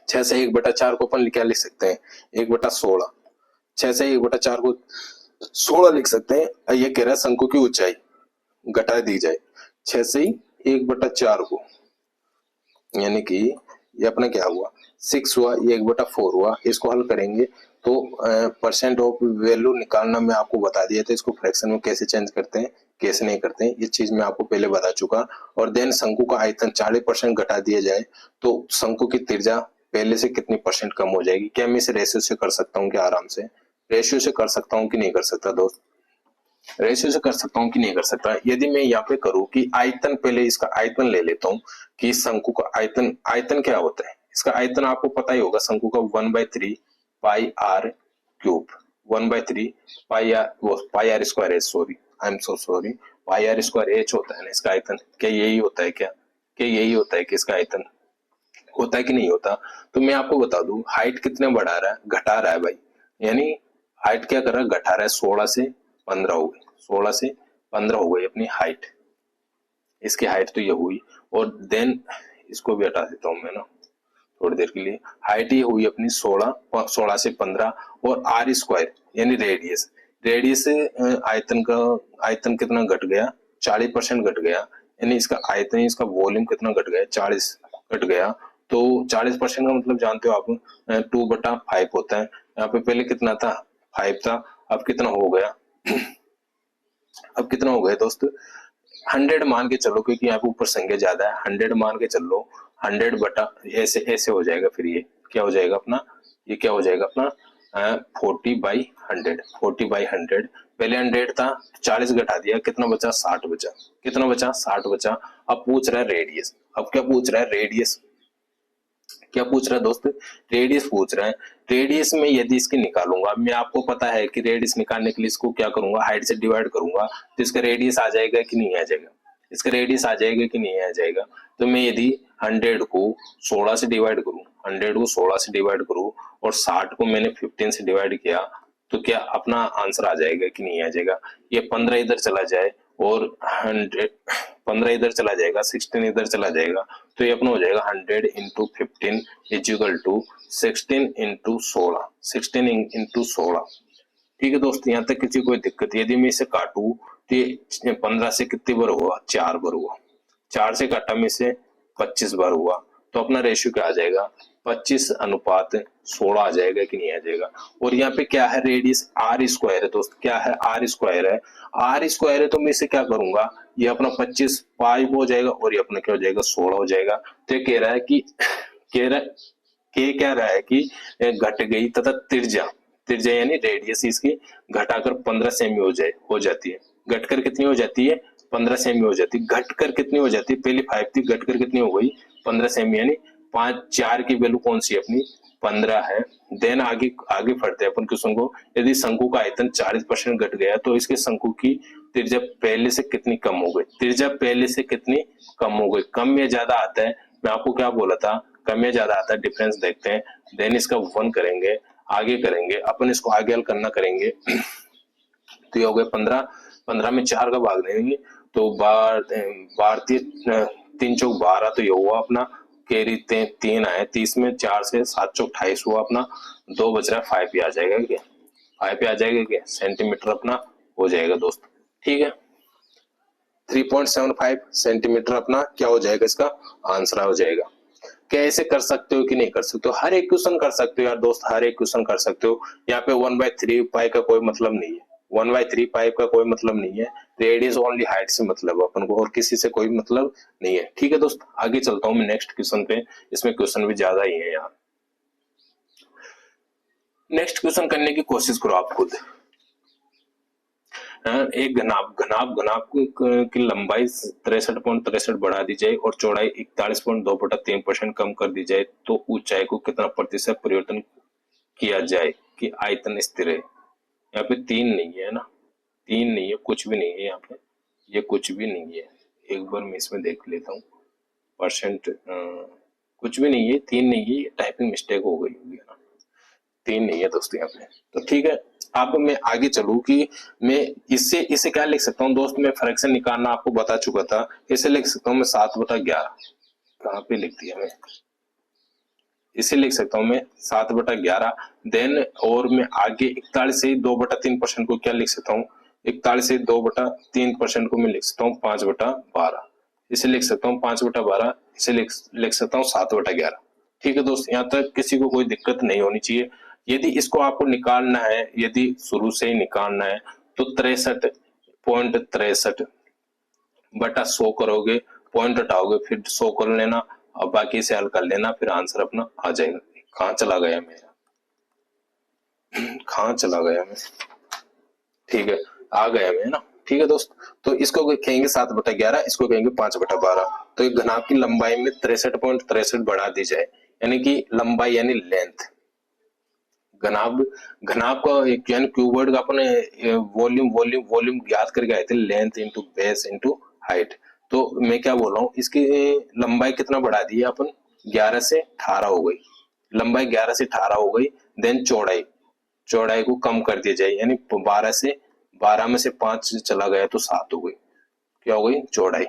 A: 6 से 1/4 को अपन क्या लिख सकते हैं, 1/16, 6 से 1/4 को 16 लिख सकते हैं। ये कह रहा है शंकु की ऊंचाई घटा दी जाए 6 से 1/4 को, यानी कि ये अपना क्या हुआ 6 हुआ, ये 1/4 हुआ, इसको हल करेंगे तो परसेंट ऑफ वैल्यू निकालना मैं आपको बता दिया था, इसको फ्रैक्शन में कैसे चेंज करते हैं कैसे नहीं करते हैं, ये चीज मैं आपको पहले बता चुका। और देन शंकु का आयतन 40% घटा दिया जाए तो शंकु की त्रिज्या पहले से कितनी परसेंट कम हो जाएगी। क्या मैं इसे रेशियो से कर सकता हूँ? क्या आराम से रेशियो से कर सकता हूँ कि नहीं कर सकता दोस्त? रेशियो से कर सकता हूँ कि नहीं कर सकता? यदि मैं यहाँ पे करूँ कि आयतन, पहले इसका आयतन ले लेता हूँ कि शंकु का आयतन, आयतन क्या होता है? इसका आयतन आपको पता ही होगा, शंकु का 1/3 pi r cube, 1/3 pi r square h, sorry I am so sorry, pi r square h होता है ना इसका आयतन। क्या यही होता है? क्या यही होता है कि इसका आयतन होता है कि नहीं होता? तो मैं आपको बता दूं, हाइट कितने बढ़ा रहा है? घटा रहा है भाई, यानी हाइट क्या कर रहा है? घटा रहा है। 16 से 15 हो गई, 16 से 15 हो गई अपनी हाइट। इसकी हाइट तो ये हुई, और देन इसको भी हटा देता हूं मैं ना थोड़ी देर के लिए। हाइट ये हुई अपनी 16 से 15, और आर स्क्वायर यानी रेडियस, रेडियस से आयतन कितना घट गया? 40% घट गया, यानी इसका आयतन, इसका वॉल्यूम कितना घट गया? 40 घट गया। तो 40% का मतलब जानते हो आप, 2/5 होता है। यहाँ पे पहले कितना था? 5 था, अब कितना हो गया? अब कितना हो गया दोस्त? 100 मान के चलो, क्योंकि यहाँ पे ऊपर संख्या ज्यादा है, 100 मान के चलो। 100 बटा ऐसे ऐसे हो जाएगा, फिर ये क्या हो जाएगा अपना? ये क्या हो जाएगा अपना? 40/100, 40/100। पहले 100 था, 40 घटा दिया, कितना बचा? 60 बचा। कितना बचा? 60 बचा। अब पूछ रहा है रेडियस। अब क्या पूछ रहा है? रेडियस। क्या पूछ रहा है दोस्त? रेडियस पूछ रहा है। रेडियस में यदि इसकी निकालूंगा, मैं आपको पता है कि रेडियस निकालने के लिए इसको क्या करूंगा? हाइट से डिवाइड करूंगा, तो इसका रेडियस आ जाएगा कि नहीं आ जाएगा? इसका रेडियस आ जाएगा कि नहीं आ जाएगा? तो मैं यदि 100 को 16 से डिवाइड करूं, 100 को 16 से डिवाइड करूं, और 60 को मैंने 15 से डिवाइड किया, तो क्या अपना आंसर आ जाएगा कि नहीं आ जाएगा? ये 15 इधर चला जाए, और 15 इधर चला जाएगा, 16 इधर चला जाएगा, तो ये अपना हो जाएगा 100 into 15 is equal to 16 into 16, 16 into 16। ठीक है दोस्त, यहाँ तक किसी कोई दिक्कत? यदि मैं इसे काटू तो ये 15 से कितनी बार हुआ? 4 बार हुआ। 4 से काटा में से 25 बार हुआ, तो अपना रेशियो क्या आ जाएगा? 25/16 आ जाएगा कि नहीं आ जाएगा? और यहाँ पे क्या है? रेडियस आर स्क्वायर है दोस्त। क्या है? आर स्क्वायर है। आर स्क्वायर है, तो मैं इसे क्या करूंगा? ये अपना 25 5 हो जाएगा, और ये अपना क्या हो जाएगा? 16 हो जाएगा। तो ये कह रहा है कि कह रहा के क्या रहा है कि घट गई तथा त्रिज्या, त्रिज्या यानी रेडियस इसकी घटाकर 15 सेमी हो जाती है। घटकर कितनी हो जाती है? 15 सेमी हो जाती है। घटकर कितनी हो जाती है? पहली 5 थी, घटकर कितनी हो गई? 15 सेमी, यानी 5 4 की वैल्यू कौन सी है अपनी? 15 है। देन आगे आगे बढ़ते हैं अपन क्वेश्चन को। यदि शंकु का आयतन 40% घट गया, तो इसके शंकु की त्रिज्या पहले से कितनी कम हो गई? त्रिज्या पहले से कितनी कम हो गई? कम या ज्यादा आता है? मैं आपको क्या बोला था? कम या ज्यादा आता है, डिफरेंस देखते हैं। देन इसका 1 करेंगे, आगे करेंगे अपन, इसको आगे हल करना करेंगे। तो ये हो गए 15, 15 में 4 का भाग देंगे, तो 3 चौक 12, तो ये हुआ अपना कैरी 3 आए, 30 में 4 से 7 चौक 28 हुआ अपना। 2 बच रहा है, 5 पे आ जाएगा क्या? 5 पे आ जाएगा क्या? सेंटीमीटर अपना हो जाएगा दोस्त। ठीक है, 3.75 सेंटीमीटर अपना क्या हो जाएगा? इसका आंसर हो जाएगा। क्या ऐसे कर सकते हो कि नहीं कर सकते हो? हर एक क्वेश्चन कर सकते हो यार दोस्त, हर एक क्वेश्चन कर सकते हो। यहाँ पे 1/3 पाई का कोई मतलब नहीं है, 1/3 पाई का कोई मतलब नहीं है। रेडियस ओनली हाइट से मतलब अपन को, और किसी से कोई मतलब नहीं है। ठीक है दोस्त, आगे चलता हूँ मैं नेक्स्ट क्वेश्चन पे। इसमें क्वेश्चन भी ज्यादा ही है यार। नेक्स्ट क्वेश्चन करने की कोशिश करो आप खुद। एक घनाभ की लंबाई 63.63 बढ़ा दी जाए और चौड़ाई 41.2/3% कम कर दी जाए, तो ऊंचाई को कितना प्रतिशत परिवर्तन किया जाए कि आयतन स्थिर है? यहाँ पे 3 नहीं है ना, 3 नहीं है, कुछ भी नहीं है यहाँ पे, ये कुछ भी नहीं है। एक बार मैं इसमें देख लेता हूँ परसेंट, कुछ भी नहीं है, 3 नहीं है, टाइपिंग मिस्टेक हो गई होगी ना। 3 नहीं है दोस्तों यहाँ पे। तो ठीक है, अब मैं आगे चलूं कि मैं इसे क्या लिख सकता हूँ दोस्त? मैं फ्रैक्शन निकालना आपको बता चुका था। इसे लिख सकता हूँ मैं 7/11। कहाँ पे लिख दिया मैं? इसे लिख सकता हूँ मैं 7/11। देन और मैं आगे 41 से 2/3% को क्या लिख सकता हूँ? 41 से 2/3% को मैं लिख सकता हूँ 5/12। इसे लिख सकता हूँ 5/12। इसे लिख सकता हूँ 7/11। ठीक है दोस्त, यहाँ तक किसी को कोई दिक्कत नहीं होनी चाहिए। यदि इसको आपको निकालना है, यदि शुरू से ही निकालना है तो 63.63 बटा 100 करोगे, पॉइंट हटाओगे, फिर 100 कर लेना और बाकी से हल कर लेना, फिर आंसर अपना आ जाएगा। कहाँ चला गया मेरा, कहाँ चला गया मैं, ठीक है आ गया मैं ना। ठीक है दोस्त, तो इसको कहेंगे 7/11, इसको कहेंगे 5/12। तो एक घनाभ की लंबाई में 63.63 बढ़ा दी जाए, यानी कि लंबाई यानी लेंथ, घनाभ घनाभ का यानी क्यूबॉइड का अपने वॉल्यूम वॉल्यूम वॉल्यूम ज्ञात करके आए थे, length into base into height. तो मैं क्या बोल रहा हूँ, इसकी लंबाई कितना बढ़ा दी है अपन, 11 से 18 हो गई, लंबाई 11 से 18 हो गई। देन चौड़ाई, चौड़ाई को कम कर दिया जाए, यानी 12 में से 5 चला गया तो 7 हो गई, क्या हो गई चौड़ाई।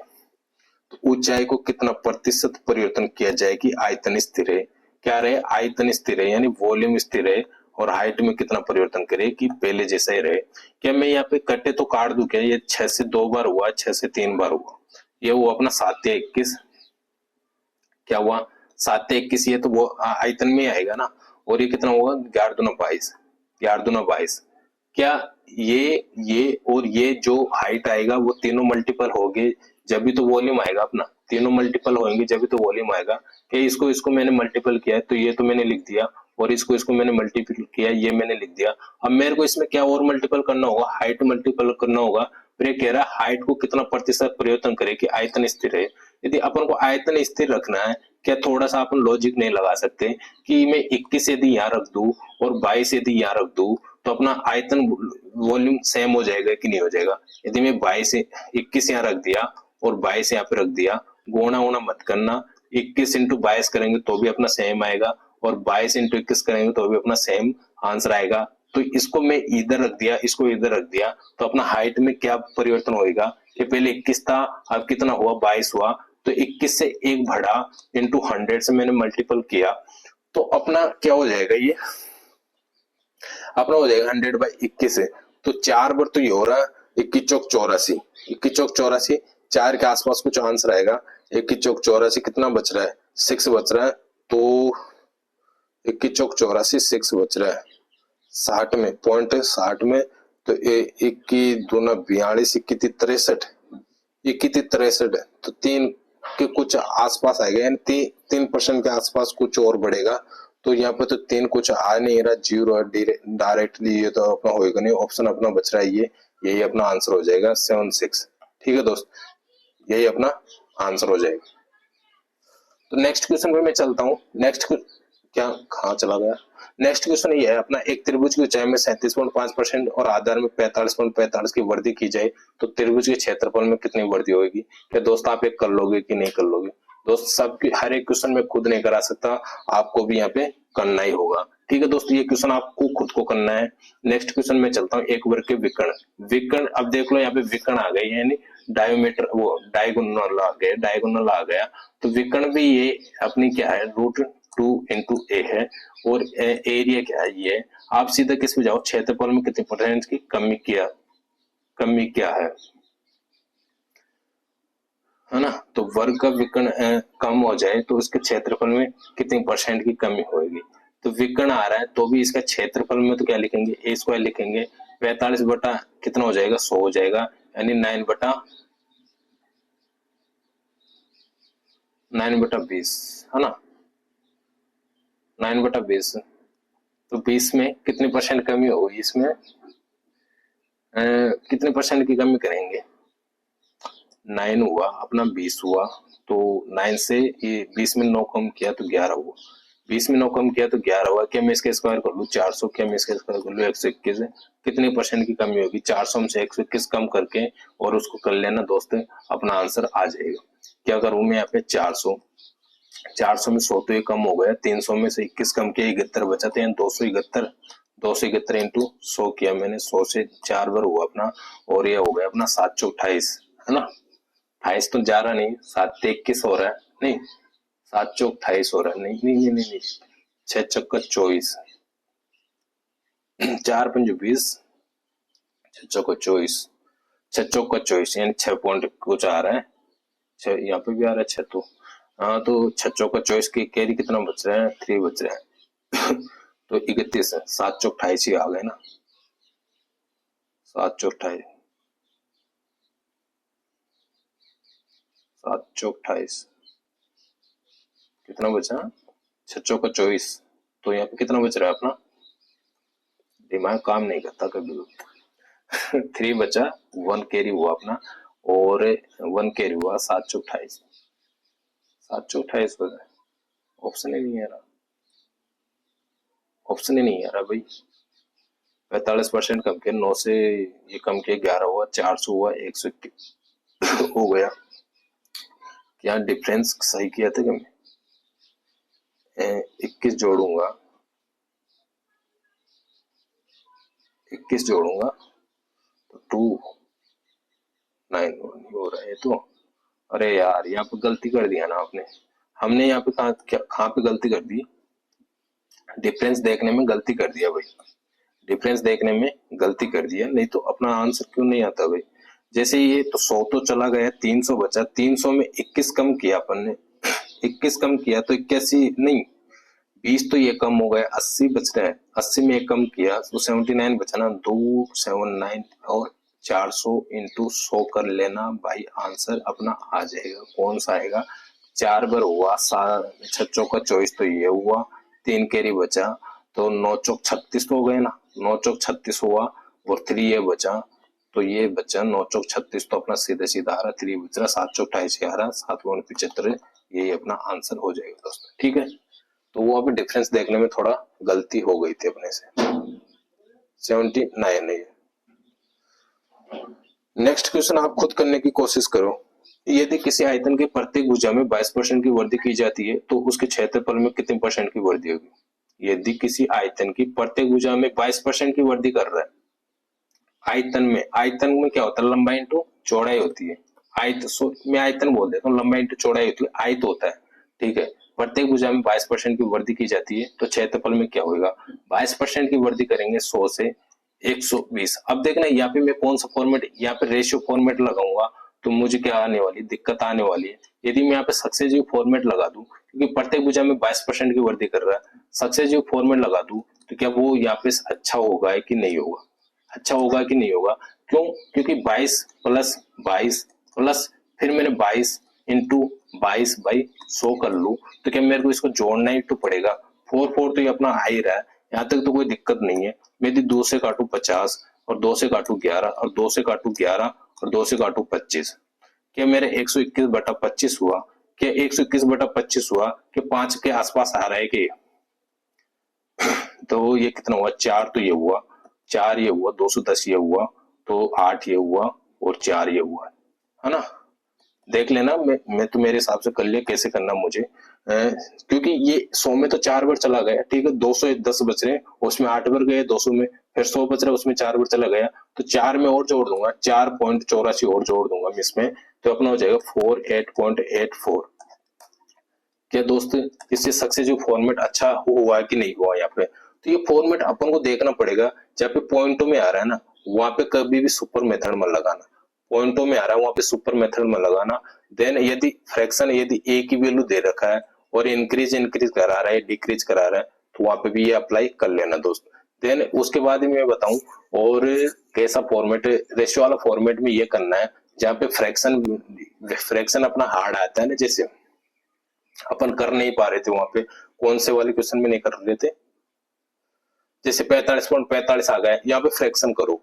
A: तो ऊंचाई को कितना प्रतिशत परिवर्तन किया जाए कि आयतन स्थिर है, क्या रहे आयतन स्थिर है यानी वॉल्यूम स्थिर है, और हाइट में कितना परिवर्तन करे कि पहले जैसा ही रहे। क्या मैं यहाँ पे कटे तो काट दूं क्या, ये 6 से 2 बार हुआ, 6 से 3 बार हुआ, ये हुआ अपना 7×21, क्या हुआ 7×21, ये तो वो आयतन में आएगा ना, और ये कितना हुआ 11×22, 11×22। क्या ये और ये जो हाइट आएगा वो तीनों मल्टीपल होंगे जब भी तो वॉल्यूम आएगा अपना, तीनों मल्टीपल होंगे जब भी तो वॉल्यूम आएगा। कि इसको मैंने मल्टीपल किया है तो ये तो मैंने लिख दिया, और इसको मैंने मल्टीपल किया ये मैंने लिख दिया। अब मेरे को इसमें क्या और मल्टीपल करना होगा, हाइट मल्टीपल करना होगा। फिर ये कह रहा है हाइट को कितना प्रतिशत परिवर्तन करे कि आयतन स्थिर है। यदि अपन को आयतन स्थिर रखना है, क्या थोड़ा सा अपन लॉजिक नहीं लगा सकते कि मैं 21 यदि यहाँ रख दूं और 22 यदि यहाँ रख दूं तो अपना आयतन वॉल्यूम सेम हो जाएगा कि नहीं हो जाएगा। यदि मैं 21 यहाँ रख दिया और 22 यहाँ पे रख दिया, गुणा होना मत करना, 21×22 करेंगे तो भी अपना सेम आएगा, और 22×21 करेंगे तो भी अपना सेम आंसर आएगा। तो इसको मैं इधर रख दिया, इसको इधर रख दिया, तो अपना हाइट में क्या परिवर्तन होगा कि पहले 21 था, अब कितना हुआ 22 हुआ, तो 21 से 1 बढ़ा, इंटू 100 से मैंने मल्टीपल किया, तो अपना क्या हो जाएगा, ये अपना हो जाएगा 100/21 है। तो 4 बार तो ये हो रहा है 21×84, 21×84, 4 के आसपास कुछ आंसर आएगा। 21×84 कितना बच रहा है, 6 बच रहा है, तो 21×84 6 बच रहा है 60 में, पॉइंट 60 में। तो 21×2=42, 21×63 है, तो 3 के कुछ आसपास आएगा, यानी 3% के आसपास कुछ और बढ़ेगा। तो यहाँ पे तो 3 कुछ आ नहीं रहा, 0 डायरेक्टली, ये तो अपना होएगा नहीं, ऑप्शन अपना बच रहा है ये, यही अपना आंसर हो जाएगा 76। ठीक है दोस्त, यही अपना आंसर हो जाएगा। तो नेक्स्ट क्वेश्चन पे मैं चलता हूँ। नेक्स्ट क्या कहाँ चला गया, नेक्स्ट क्वेश्चन ये है अपना, एक त्रिभुज की ऊंचाई में 37.5% और आधार में 45.45 की वृद्धि की जाए तो त्रिभुज के क्षेत्रफल में कितनी वृद्धि होगी। क्या दोस्त आप एक कर लोगे कि नहीं कर लोगे दोस्त, सबकी हर एक क्वेश्चन में खुद नहीं करा सकता, आपको भी यहाँ पे करना ही होगा। ठीक है दोस्तों, ये क्वेश्चन आपको खुद को करना है। नेक्स्ट क्वेश्चन में चलता हूँ, एक वर्ग के विकर्ण, विकर्ण अब देख लो यहाँ पे विकर्ण आ गए, यानी डायोमीटर वो डायगोनल आ गया, डायगोनल आ गया। तो विकर्ण भी ये अपनी क्या है, √2 × a है, और एरिया क्या है ये। आप सीधा किस पे जाओ, क्षेत्रफल में कितने परसेंट की कमी क्या है ना। तो वर्ग का विकर्ण कम हो जाए तो उसके क्षेत्रफल में कितनी परसेंट की कमी होगी। तो विकर्ण आ रहा है तो भी इसका क्षेत्रफल में तो क्या लिखेंगे, a² लिखेंगे, 45 बटा कितना हो जाएगा 100 हो जाएगा, यानी 9/20 है ना, 9/20। तो 20 में कितने परसेंट कमी होगी, इसमें कितने परसेंट की कमी करेंगे, 9 हुआ अपना 20 हुआ, तो 9 से ये 20 में 9 कम किया तो 11 हुआ, 20 में 9 कम किया तो 11 हुआ। क्या मैं इसके स्क्वायर कर लूँ 400, क्या मैं इसके स्क्वायर कर लूँ 121, कितने परसेंट की कमी होगी, 400 में से 121 कम करके और उसको कर लेना दोस्त, अपना आंसर आ जाएगा। क्या करूँ मैं यहाँ पे 400 में 100 तो ये कम हो गया, 300 में से 21 कम किया 71 बचा, तो 271 इंटू 100 किया मैंने, 100 से 4 बार हुआ अपना, और ये हो गया अपना 7×28 है ना, 28 तो जा रहा नहीं, 7×21 हो रहा है, नहीं 7×28 हो रहा है, नहीं 6×24, 4×5=20, 6×24, 6×24 यानी 6 पॉइंट कुछ आ रहा है, 6 यहाँ पे भी आ रहा है 6, तो हाँ तो 6×24 की कैरी कितना बच रहा है 3 बच रहा है तो 31 है, 7 चौक 28 ही आ गए ना, 7 चौक 28, 7 चौक 28 कितना बचा, 6 चौका 24। तो यहाँ पे कितना बच रहा है अपना, दिमाग काम नहीं करता कभी भी। 3 बचा, 1 कैरी हुआ अपना, और 1 कैरी हुआ, 7 चौक 28, 7 चौक 28 बचा। ऑप्शन ही नहीं आ रहा, ऑप्शन ही नहीं आ रहा भाई। 45% कम किया, 9 से ये कम किया, 11 हुआ, 400 हुआ, 121 हो गया। क्या डिफरेंस सही किया था कि मैं 21 जोड़ूंगा, 21 जोड़ूंगा तो 291 हो रहा है तो। अरे यार यहाँ पे गलती कर दिया ना आपने, हमने यहाँ पे कहाँ पे गलती कर दी, डिफरेंस देखने में गलती कर दिया भाई, डिफरेंस देखने में गलती कर दिया, नहीं तो अपना आंसर क्यों नहीं आता भाई। जैसे ये तो 100 तो चला गया, 300 बचा, 300 में 21 कम किया अपन ने, 21 कम किया तो 81 नहीं, 20 तो ये कम हो गया, 80 बच रहा है, 80 में एक कम किया तो 79 बचा ना, 279 और 400 इंटू 100 कर लेना भाई, आंसर अपना आ जाएगा। कौन सा आएगा, 4 बार हुआ, 6 चौका 24 तो ये हुआ, 3 कैरी बचा, तो 9 चौक 36 तो हो गए ना, 9 चौक 36 हुआ, और 3 ये बचा, तो ये बचा 9 चौक 36 तो अपना सीधा सीधा आ रहा, 3 बच रहा, 7 चौक 28 आ रहा, 7 75, यही अपना आंसर हो जाएगा दोस्तों। ठीक है, तो वो अभी डिफरेंस देखने में थोड़ा गलती हो गई थी अपने से। 79 है। नेक्स्ट क्वेश्चन आप खुद करने की कोशिश करो। यदि किसी आयतन के प्रत्येक भुजा में 22% की वृद्धि की जाती है तो उसके क्षेत्रफल में कितने परसेंट की वृद्धि होगी। यदि किसी आयतन की प्रत्येक भुजा में 22% की वृद्धि कर रहा है, आयतन में क्या होता है, लंबाई इंटू चौड़ाई होती है। मैं आयतन बोल देता हूँ, लंबाई इंटू चौड़ाई होती है, आयत होता है। ठीक है, प्रत्येक भुजा में 22% की वृद्धि की जाती है तो क्षेत्रफल में क्या होगा, 22% की वृद्धि करेंगे 100 से 120। अब देखना यहाँ पे मैं कौन सा फॉर्मेट, यहाँ पे रेशियो फॉर्मेट लगाऊंगा तो मुझे क्या आने वाली दिक्कत आने वाली है। यदि मैं यहाँ पे सक्सेसिव फॉर्मेट लगा दूं, क्योंकि प्रत्येक भुजा में 22% की वृद्धि कर रहा है, सक्सेसिव फॉर्मेट लगा दूं तो क्या वो यहाँ पे अच्छा होगा कि नहीं होगा, अच्छा होगा कि नहीं होगा। क्यों, क्योंकि 22 प्लस 22 प्लस फिर मैंने 22 इंटू 22/100 कर लूं तो क्या मेरे को इसको जोड़ना ही तो पड़ेगा। 4 तो ये अपना आ ही रहा है, यहाँ तक तो कोई दिक्कत नहीं है। मैं यदि 2 से काटू 50 और 2 से काटू 11 और 2 से काटू 11 और 2 से काटू 25, क्या मेरे 121/25 हुआ, क्या 121/25 हुआ, कि 5 के आसपास आ रहा है कि तो ये कितना हुआ, 4 तो ये हुआ, 4 ये हुआ, 210 ये हुआ, तो 8 ये हुआ और 4 ये हुआ, है ना। देख लेना, मैं तो मेरे हिसाब से कर लिया कैसे करना मुझे, क्योंकि ये 100 में तो 4 बार चला गया। ठीक है, 210 बच रहे, उसमें 8 बार गए 200 में, फिर 100 बच रहा, उसमें 4 बार चला गया, तो 4 में और जोड़ दूंगा, 4.84 और जोड़ दूंगा मैं इसमें, तो अपना हो जाएगा 48.84। क्या दोस्त, इससे सक्सेसिव फॉर्मेट अच्छा हुआ कि नहीं हुआ यहाँ पे। तो ये फॉर्मेट अपन को देखना पड़ेगा, जहाँ पे पॉइंटों में आ रहा है ना वहां पे कभी भी सुपर मेथड में लगाना, पॉइंटों में आ रहा है वहां पे सुपर मेथड में लगाना। देन यदि फ्रैक्शन यदि ए की वैल्यू दे रखा है और इंक्रीज करा रहा है, डिक्रीज करा रहा है, तो वहां पे भी ये अप्लाई कर लेना दोस्त। देन उसके बाद मैं बताऊं और कैसा फॉर्मेट, रेशियो वाला फॉर्मेट में ये करना है जहाँ पे फ्रैक्शन अपना हार्ड आता है ना, जैसे अपन कर नहीं पा रहे थे वहां पे, कौन से वाले क्वेश्चन में नहीं कर रहे थे, जैसे 45.45 आ गया, यहाँ पे फ्रैक्शन करो,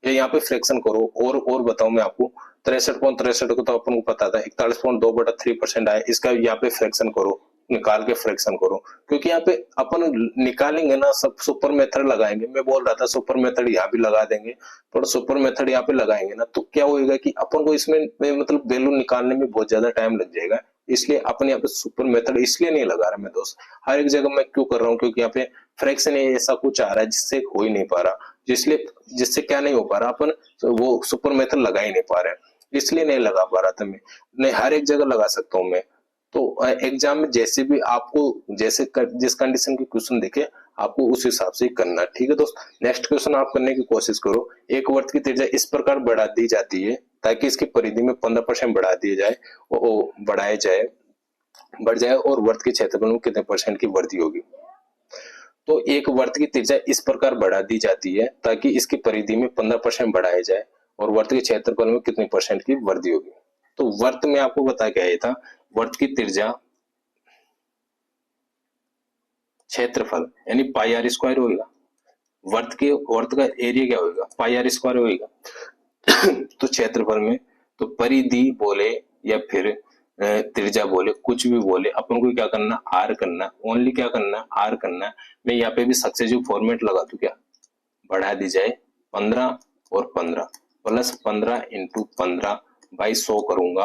A: या यहाँ पे फ्रैक्शन करो, और बताऊं मैं आपको 63.63 को तो अपन को पता था, 41.2/3% आया, इसका यहाँ पे फ्रैक्शन करो, निकाल के फ्रैक्शन करो, क्योंकि यहाँ पे अपन निकालेंगे ना, सब सुपर मेथड लगाएंगे। मैं बोल रहा था सुपर मेथड यहाँ भी लगा देंगे, पर सुपर मेथड यहाँ पे लगाएंगे ना तो क्या होगा कि अपन को इसमें मतलब वैल्यू निकालने में बहुत ज्यादा टाइम लग जाएगा। इसलिए अपन यहाँ पे सुपर मेथड इसलिए नहीं लगा रहा मैं दोस्त, हर एक जगह मैं क्यों कर रहा हूँ, क्योंकि यहाँ पे फ्रैक्शन ऐसा कुछ आ रहा है जिससे हो ही नहीं पा रहा, जिससे क्या नहीं हो पा रहा, अपन वो सुपर मेथड लगा ही नहीं पा रहे, इसलिए नहीं लगा पा रहा था मैं। नहीं, हर एक जगह लगा सकता हूँ मैं। तो एग्जाम में जैसे भी आपको जिस कंडीशन के क्वेश्चन दिखे आपको उस हिसाब से करना। ठीक है दोस्त, नेक्स्ट क्वेश्चन आप करने की कोशिश करो। एक वृत्त की त्रिज्या इस प्रकार बढ़ा दी जाती है ताकि इसकी परिधि में 15% बढ़ा दिए जाए, बढ़ जाए और वृत्त के क्षेत्रफल में कितने परसेंट की वृद्धि होगी। तो एक वर्त की त्रिज्या इस प्रकार बढ़ा दी जाती है ताकि इसकी परिधि में 15% बढ़ाया जाए और वर्त के क्षेत्रफल में कितने परसेंट की वृद्धि होगी। तो वर्त में आपको बता के आया था, वर्त की त्रिज्या क्षेत्रफल यानी पाई आर स्क्वायर होगा, वर्त का एरिया क्या होगा, पाई आर स्क्वायर होगा। तो क्षेत्रफल में तो परिधि बोले या फिर त्रिज्या बोले, कुछ भी बोले, अपन को क्या करना, आर करना, ओनली क्या करना, आर करना। मैं यहाँ पे भी सक्सेसिव फॉर्मेट लगा दूं, क्या बढ़ा दी जाए 15 और 15 प्लस 15 इंटू 15 बाई 100 करूंगा।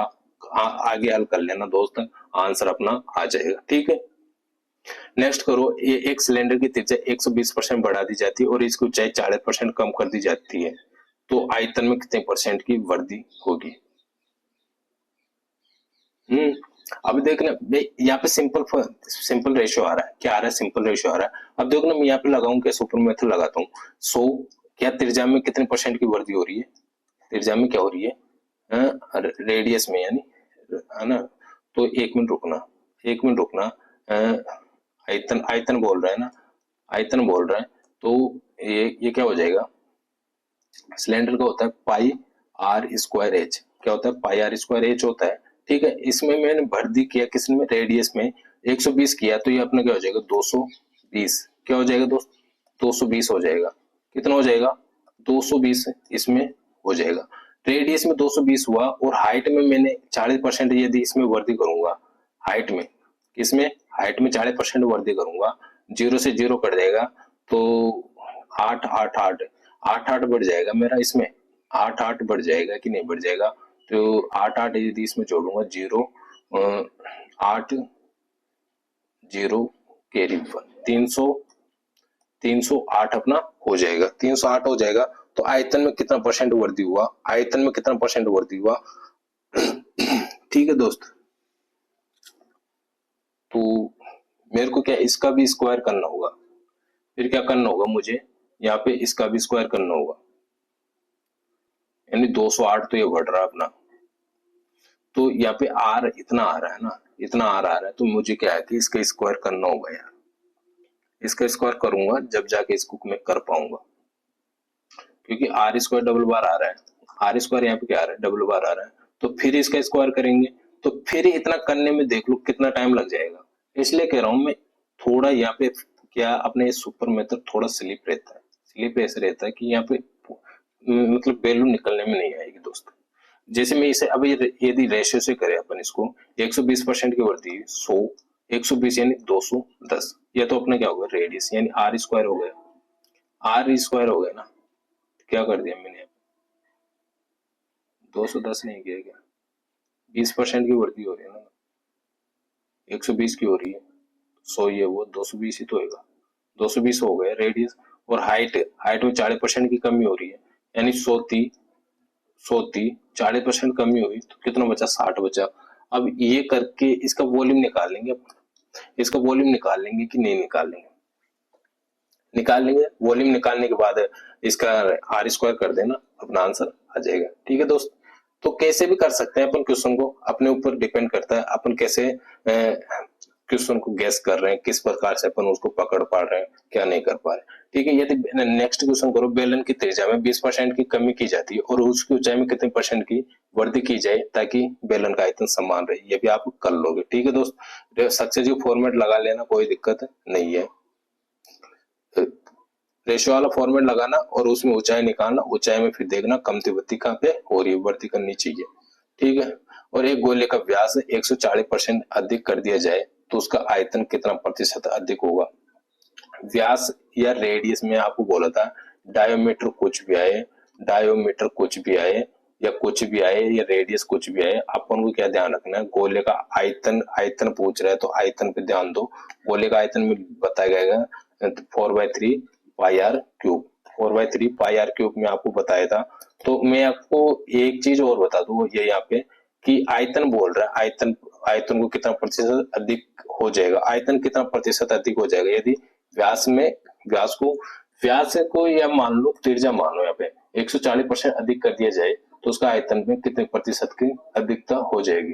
A: आगे हल कर लेना दोस्त, आंसर अपना आ जाएगा। ठीक है, नेक्स्ट करो, ये एक सिलेंडर की त्रिज्या 120% बढ़ा दी जाती है और इसकी ऊंचाई 40% कम कर दी जाती है, तो आयतन में कितने परसेंट की वृद्धि होगी। अब देखना, यहाँ पे सिंपल रेशियो आ रहा है, क्या आ रहा है, सिंपल रेशियो आ रहा है। अब देखो ना, मैं यहाँ पे लगाऊं क्या, सुपर मेथड लगाता हूँ। 100 क्या त्रिज्या में कितने परसेंट की वृद्धि हो रही है, त्रिज्या में क्या हो रही है, रेडियस में, यानी है ना। तो एक मिनट रुकना, एक मिनट रुकना, आयतन आयतन बोल रहा है ना, आयतन बोल रहा है। तो ये क्या हो जाएगा, सिलेंडर का होता है पाई आर स्क्वायर एच, क्या होता है, पाई आर स्क्वायर एच होता है। ठीक है, इसमें मैंने वृद्धि किया किसने में, रेडियस में 120 किया, तो ये अपना क्या हो जाएगा 220, क्या हो जाएगा दोस्त, 220 हो जाएगा। कितना हो जाएगा, 220 इसमें हो जाएगा। रेडियस में 220 हुआ और हाइट में मैंने 40% यदि इसमें वृद्धि करूंगा, हाइट में, किसमें, हाइट में 40% वृद्धि करूंगा, 0 से 0 कट जाएगा, तो 8 8 8 8 8 बढ़ जाएगा मेरा, इसमें 8 8 बढ़ जाएगा कि नहीं बढ़ जाएगा, तो 8 8 यदि इसमें जोड़ूंगा 0 8 0 कैरी 308 अपना हो जाएगा, 308 हो जाएगा। तो आयतन में कितना परसेंट वृद्धि हुआ, आयतन में कितना परसेंट वृद्धि हुआ। ठीक है दोस्त, तो मेरे को क्या इसका भी स्क्वायर करना होगा, फिर क्या करना होगा मुझे, यहाँ पे इसका भी स्क्वायर करना होगा, यानी 208 तो ये बढ़ रहा है अपना, तो यहाँ पे आर इतना आ रहा है ना, इतना आर आ रहा है, तो मुझे क्या है कि इसका स्क्वायर करना होगा यार, इसका स्क्वायर करूंगा जब जाके इसको मैं कर पाऊंगा, क्योंकि आर स्क्वायर डबल बार आ रहा है, आर स्क्वायर यहाँ पे क्या आ रहा है, डबल बार आ रहा है, तो फिर इसका स्क्वायर करेंगे, तो फिर इतना करने में देख लो कितना टाइम लग जाएगा। इसलिए कह रहा हूं मैं, थोड़ा यहाँ पे क्या अपने सुपर मेथड थोड़ा स्लिप रहता है, स्लिप ऐसे रहता है कि यहाँ पे मतलब वैल्यू निकलने में नहीं आएगी दोस्त। जैसे मैं इसे अब यदि रेशियो से करें अपन इसको, 120% की वृद्धि 100 120 यानी 210, यह तो अपना क्या होगा, रेडियस यानी आर स्क्वायर हो गया, आर स्क्वायर हो गया ना, क्या कर दिया मैंने, 210 नहीं किया क्या, 20% की वृद्धि हो रही है ना, 120 की हो रही है, 100 ये वो 220 ही तो होगा, 220 हो गया रेडियस, और हाइट, हाइट में 40% की कमी हो रही है, यानी 40% कमी हुई, तो कितना बचा, 60 बचा। अब ये करके इसका वॉल्यूम निकाल लेंगे, इसका वॉल्यूम निकाल लेंगे कि नहीं निकाल लेंगे, निकाल लेंगे। वॉल्यूम निकालने के बाद इसका आर स्क्वायर कर देना, अपना आंसर आ जाएगा। ठीक है दोस्त, तो कैसे भी कर सकते हैं अपन क्वेश्चन को, अपने ऊपर डिपेंड करता है अपन कैसे क्वेश्चन को गैस कर रहे हैं, किस प्रकार से अपन उसको पकड़ पा रहे हैं, क्या नहीं कर पा रहे। ठीक है, यदि नेक्स्ट क्वेश्चन करो, बेलन की त्रिज्या में 20% की कमी की जाती है और उसकी ऊंचाई में कितने परसेंट की वृद्धि की जाए ताकि बेलन का आयतन समान रहे, ये भी आप कर लोगे। ठीक है दोस्त, सक्सेसिव फॉर्मेट लगा लेना, कोई दिक्कत नहीं है, रेशियो वाला फॉर्मेट लगाना और उसमें ऊंचाई निकालना, ऊंचाई में फिर देखना कमती वृद्धि कहाँ पे हो रही है, वृद्धि करनी चाहिए। ठीक है, और एक गोले का व्यास 140% अधिक कर दिया जाए तो उसका आयतन कितना प्रतिशत अधिक होगा। व्यास या रेडियस में आपको बोला था, डायोमीटर कुछ भी आए, डायोमीटर कुछ भी आए या कुछ भी आए या रेडियस कुछ भी आए, अपन को क्या ध्यान रखना है, गोले का आयतन, आयतन पूछ रहा है तो आयतन पे ध्यान दो। गोले का आयतन में बताया गया 4/3 pi r cube, 4/3 pi r cube में आपको बताया था। तो मैं आपको एक चीज और बता दूं, ये यहाँ पे कि आयतन बोल रहा है, आयतन, आयतन को कितना प्रतिशत अधिक हो जाएगा, आयतन कितना प्रतिशत अधिक हो जाएगा यदि व्यास में, व्यास को या मान लो त्रिज्या मान लो यहाँ पे 140% अधिक कर दिया जाए तो उसका आयतन में कितने प्रतिशत की अधिकता हो जाएगी,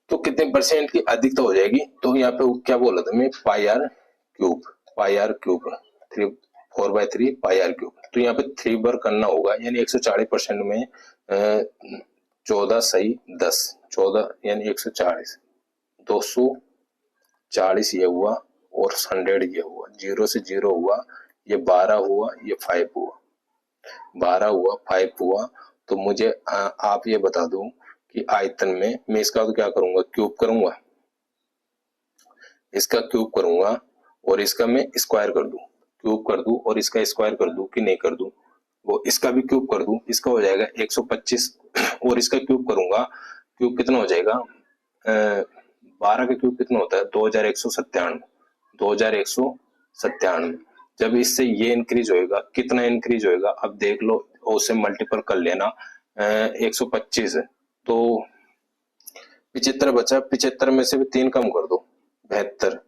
A: तो कितने परसेंट की अधिकता हो जाएगी। तो यहाँ पे क्या बोला था मैं, pi r cube, pi r cube, 4/3 pi r cube. तो यहाँ पे 3 बार करना होगा, यानी 140% में 14 सही 10, 14 यानी 140, 240 ये हुआ और 100 ये हुआ, 0 से 0 हुआ, ये 12 हुआ, ये 5 हुआ, 12 हुआ, 5 हुआ। तो मुझे आप ये बता दो कि आयतन में मैं इसका तो क्या करूंगा, क्यूब करूंगा, इसका क्यूब करूंगा और इसका मैं स्क्वायर कर दूं, क्यूब कर दूं और इसका स्क्वायर कर दूं कि नहीं कर दूं, वो इसका भी क्यूब कर दूं, इसका हो जाएगा 125 और इसका क्यूब करूंगा, क्यूब कितना हो जाएगा, 12 का क्यूब कितना होता है, 2197, 2197। जब इससे ये इंक्रीज होएगा, कितना इंक्रीज होएगा अब देख लो, उससे मल्टीपल कर लेना, 125 तो 75 बचा, 75 में से भी 3 कम कर दो, 72,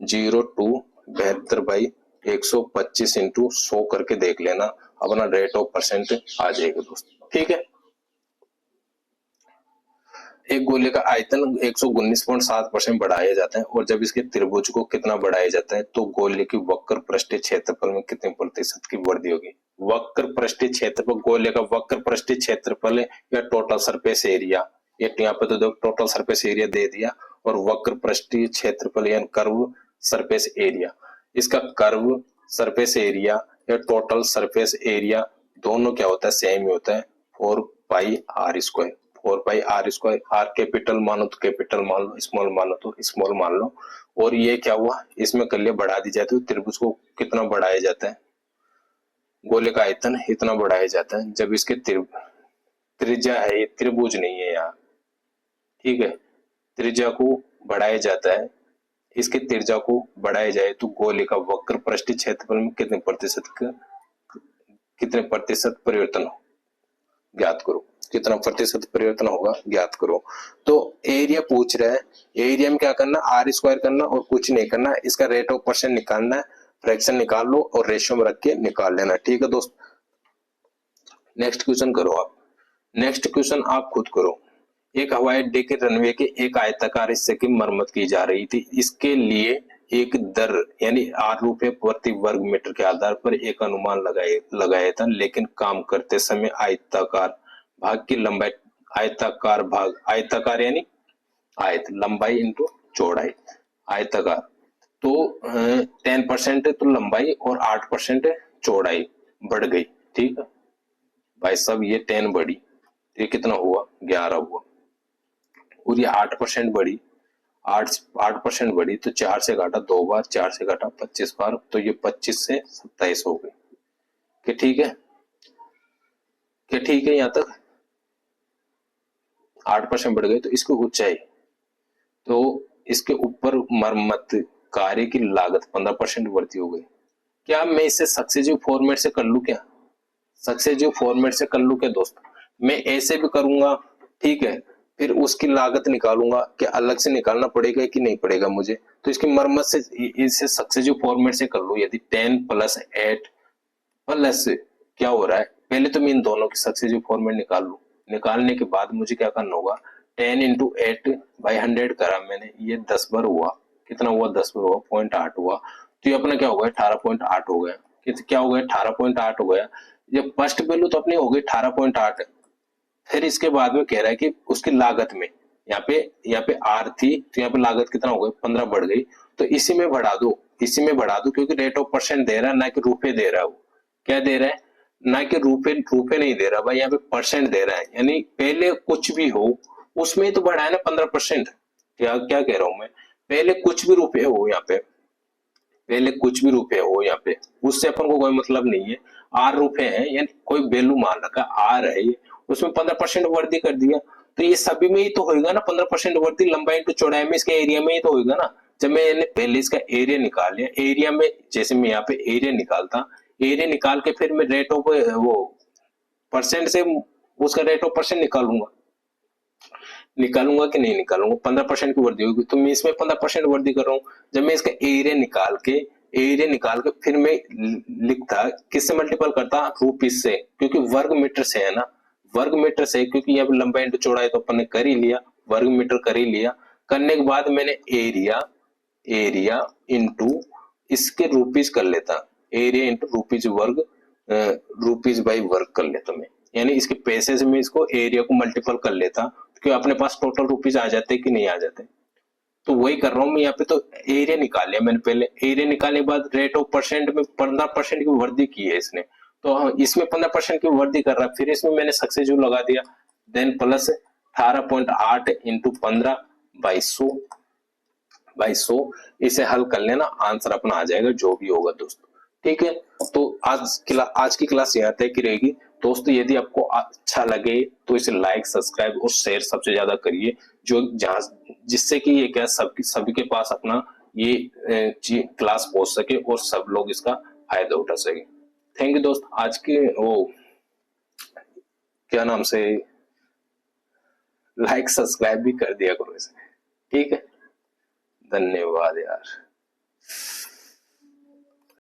A: 02 72/125 इंटू 100 करके देख लेना, अपना रेट ऑफ परसेंट आ जाएगा दोस्तों। ठीक है, एक गोले का आयतन 119.7% बढ़ाया जाता है और जब इसके त्रिभुज को कितना बढ़ाया जाता है, तो गोले की वक्र पृष्ठीय क्षेत्रफल में कितने प्रतिशत की वृद्धि होगी। वक्र पृष्ठीय क्षेत्रफल, गोले का वक्र पृष्ठीय क्षेत्रफल या टोटल सरफेस एरिया, ये यहाँ पे तो देखो टोटल सरफेस एरिया दे दिया, और वक्र पृष्ठीय क्षेत्रफल यानी कर्व सरफेस एरिया, इसका कर्व सरफेस एरिया या टोटल सरफेस एरिया दोनों क्या होता है, सेम ही होता है, 4πr², 4πr², आर कैपिटल मानो तो कैपिटल मान लो, स्मॉल मानो तो स्मॉल मान लो। और ये क्या हुआ, इसमें कलियां बढ़ा दी जाती है, त्रिभुज को कितना बढ़ाया जाता है, गोले का आयतन इतना बढ़ाया जाता है जब इसके त्रिज्या है, ये त्रिभुज नहीं है यहाँ, ठीक है, त्रिज्या को बढ़ाया जाता है, इसके त्रिज्या को बढ़ाया जाए तो गोले का वक्र पृष्ठीय क्षेत्रफल में कितने प्रतिशत परिवर्तन हो, ज्ञात करो, कितना प्रतिशत परिवर्तन होगा ज्ञात करो। तो एरिया पूछ रहा है, एरिया में क्या करना, r² करना और कुछ नहीं करना, इसका रेट ऑफ परसेंट निकालना है, फ्रैक्शन निकाल लो और रेशियो में रख के निकाल लेना। ठीक है दोस्त, नेक्स्ट क्वेश्चन करो आप, नेक्स्ट क्वेश्चन आप खुद करो। एक हवाई अड्डे के रनवे के एक आयताकार हिस्से की मरम्मत की जा रही थी, इसके लिए एक दर यानी ₹8 प्रति वर्ग मीटर के आधार पर एक अनुमान लगाया था, लेकिन काम करते समय आयताकार भाग की लंबाई, आयताकार भाग, आयताकार यानी आयत, लंबाई इंटू चौड़ाई, आयताकार तो 10% तो लंबाई और 8% चौड़ाई बढ़ गई। ठीक है भाई साहब, ये 10 बढ़ी, ये कितना हुआ, 11 हुआ, और ये 8% बढ़ी, 8% बढ़ी तो 4 से घाटा 2 बार, 4 से घाटा 25 बार, तो ये 25 से 27 हो गई। क्या ठीक है, क्या ठीक है, यहां तक 8% बढ़ गई, तो इसकी ऊंचाई, तो इसके ऊपर मरम्मत कार्य की लागत 15% वृद्धि हो गई। क्या मैं इसे सक्सेसिव फॉर्मेट से कर लूं, क्या सक्सेसिव फॉर्मेट से कर लूं क्या दोस्त, मैं ऐसे भी करूंगा, ठीक है, फिर उसकी लागत निकालूंगा, क्या अलग से निकालना पड़ेगा कि नहीं पड़ेगा मुझे, तो इसकी मरम्मत से इसे सक्सेसिव फॉर्मेट से कर लूं। यदि 10 + 8 प्लस क्या हो रहा है, पहले तो मैं इन दोनों की सक्सेसिव फॉर्मेट निकाल लूं, निकालने के बाद मुझे क्या करना होगा, 10 × 8/100 करा मैंने, ये 10 बार हुआ, कितना हुआ, 10 बार हुआ, 0.8 हुआ, तो ये अपना क्या हो गया, 18.8 हो गया, क्या हो गया, 18.8 हो गया। ये फर्स्ट वैल्यू तो अपनी हो गई 18.8, फिर इसके बाद में कह रहा है कि उसकी लागत में, यहाँ पे R थी तो यहाँ पे लागत कितना हो गई, 15 बढ़ गई, तो इसी में बढ़ा दो, इसी में बढ़ा दो, क्योंकि रेट ऑफ परसेंट दे रहा है, ना कि रुपए दे रहा है, वो क्या दे रहा है, ना कि रुपए नहीं दे रहा भाई, यहाँ पे परसेंट दे रहा है, यानी पहले कुछ भी हो उसमें तो बढ़ाया ना 15%। क्या कह रहा हूं मैं, पहले कुछ भी रुपए हो, यहाँ पे पहले कुछ भी रुपए हो, यहाँ पे उससे अपन को कोई मतलब नहीं है, ₹8 है, यानी कोई वैल्यू मान रखा R है, उसमें 15% वृद्धि कर दिया, तो ये सभी में ही तो होगा ना 15% वृद्धि, लंबाई तो चौड़ाई में, इसके एरिया में ही तो होगा ना। जब मैंने पहले इसका एरिया निकाल लिया, एरिया में जैसे मैं यहाँ पे एरिया निकालता, एरिया निकाल के फिर मैं रेट ऑफ वो परसेंट से उसका रेट ऑफ परसेंट निकालूंगा कि नहीं निकालूंगा, 15% की वृद्धि होगी, तो मैं इसमें 15% वृद्धि कर रहा हूँ। जब मैं इसका एरिया निकाल के फिर मैं लिखता, किससे मल्टीपल करता, ₹, से, क्योंकि वर्ग मीटर से है ना, वर्ग मीटर से, क्योंकि यहाँ पे लंबाई इंटू चौड़ाई तो अपन ने कर ही लिया, वर्ग मीटर कर ही लिया, करने के बाद मैंने एरिया इंटू इसके रुपीज कर लेता, एरिया इंटू रुपीज वर्ग, रुपीज बाई वर्ग कर लेता मैं, यानी इसके पैसे से मैं इसको एरिया को मल्टीपल कर लेता, क्योंकि अपने पास टोटल रुपीज आ जाते कि नहीं आ जाते। तो वही कर रहा हूँ मैं यहाँ पे। तो एरिया निकाल लिया मैंने पहले, एरिया निकालने के बाद रेट ऑफ परसेंट में 15% की वृद्धि की है इसने, तो इसमें 15% की वृद्धि कर रहा है, फिर इसमें मैंने सक्सेसिव लगा दिया, then plus 18.8 into 15 by 100 by 100, इसे हल कर लेना, आंसर अपना आ जाएगा जो भी होगा दोस्तों। ठीक है, तो आज की क्लास यहाँ तक की रहेगी दोस्तों। यदि आपको अच्छा लगे तो इसे लाइक, सब्सक्राइब और शेयर सबसे ज्यादा करिए, जो जहां जिससे कि ये क्या सभी के पास अपना ये क्लास पहुंच सके और सब लोग इसका फायदा उठा सके। थैंक यू दोस्त। आज के वो क्या नाम से लाइक सब्सक्राइब भी कर दिया करो इसे। ठीक है, धन्यवाद यार।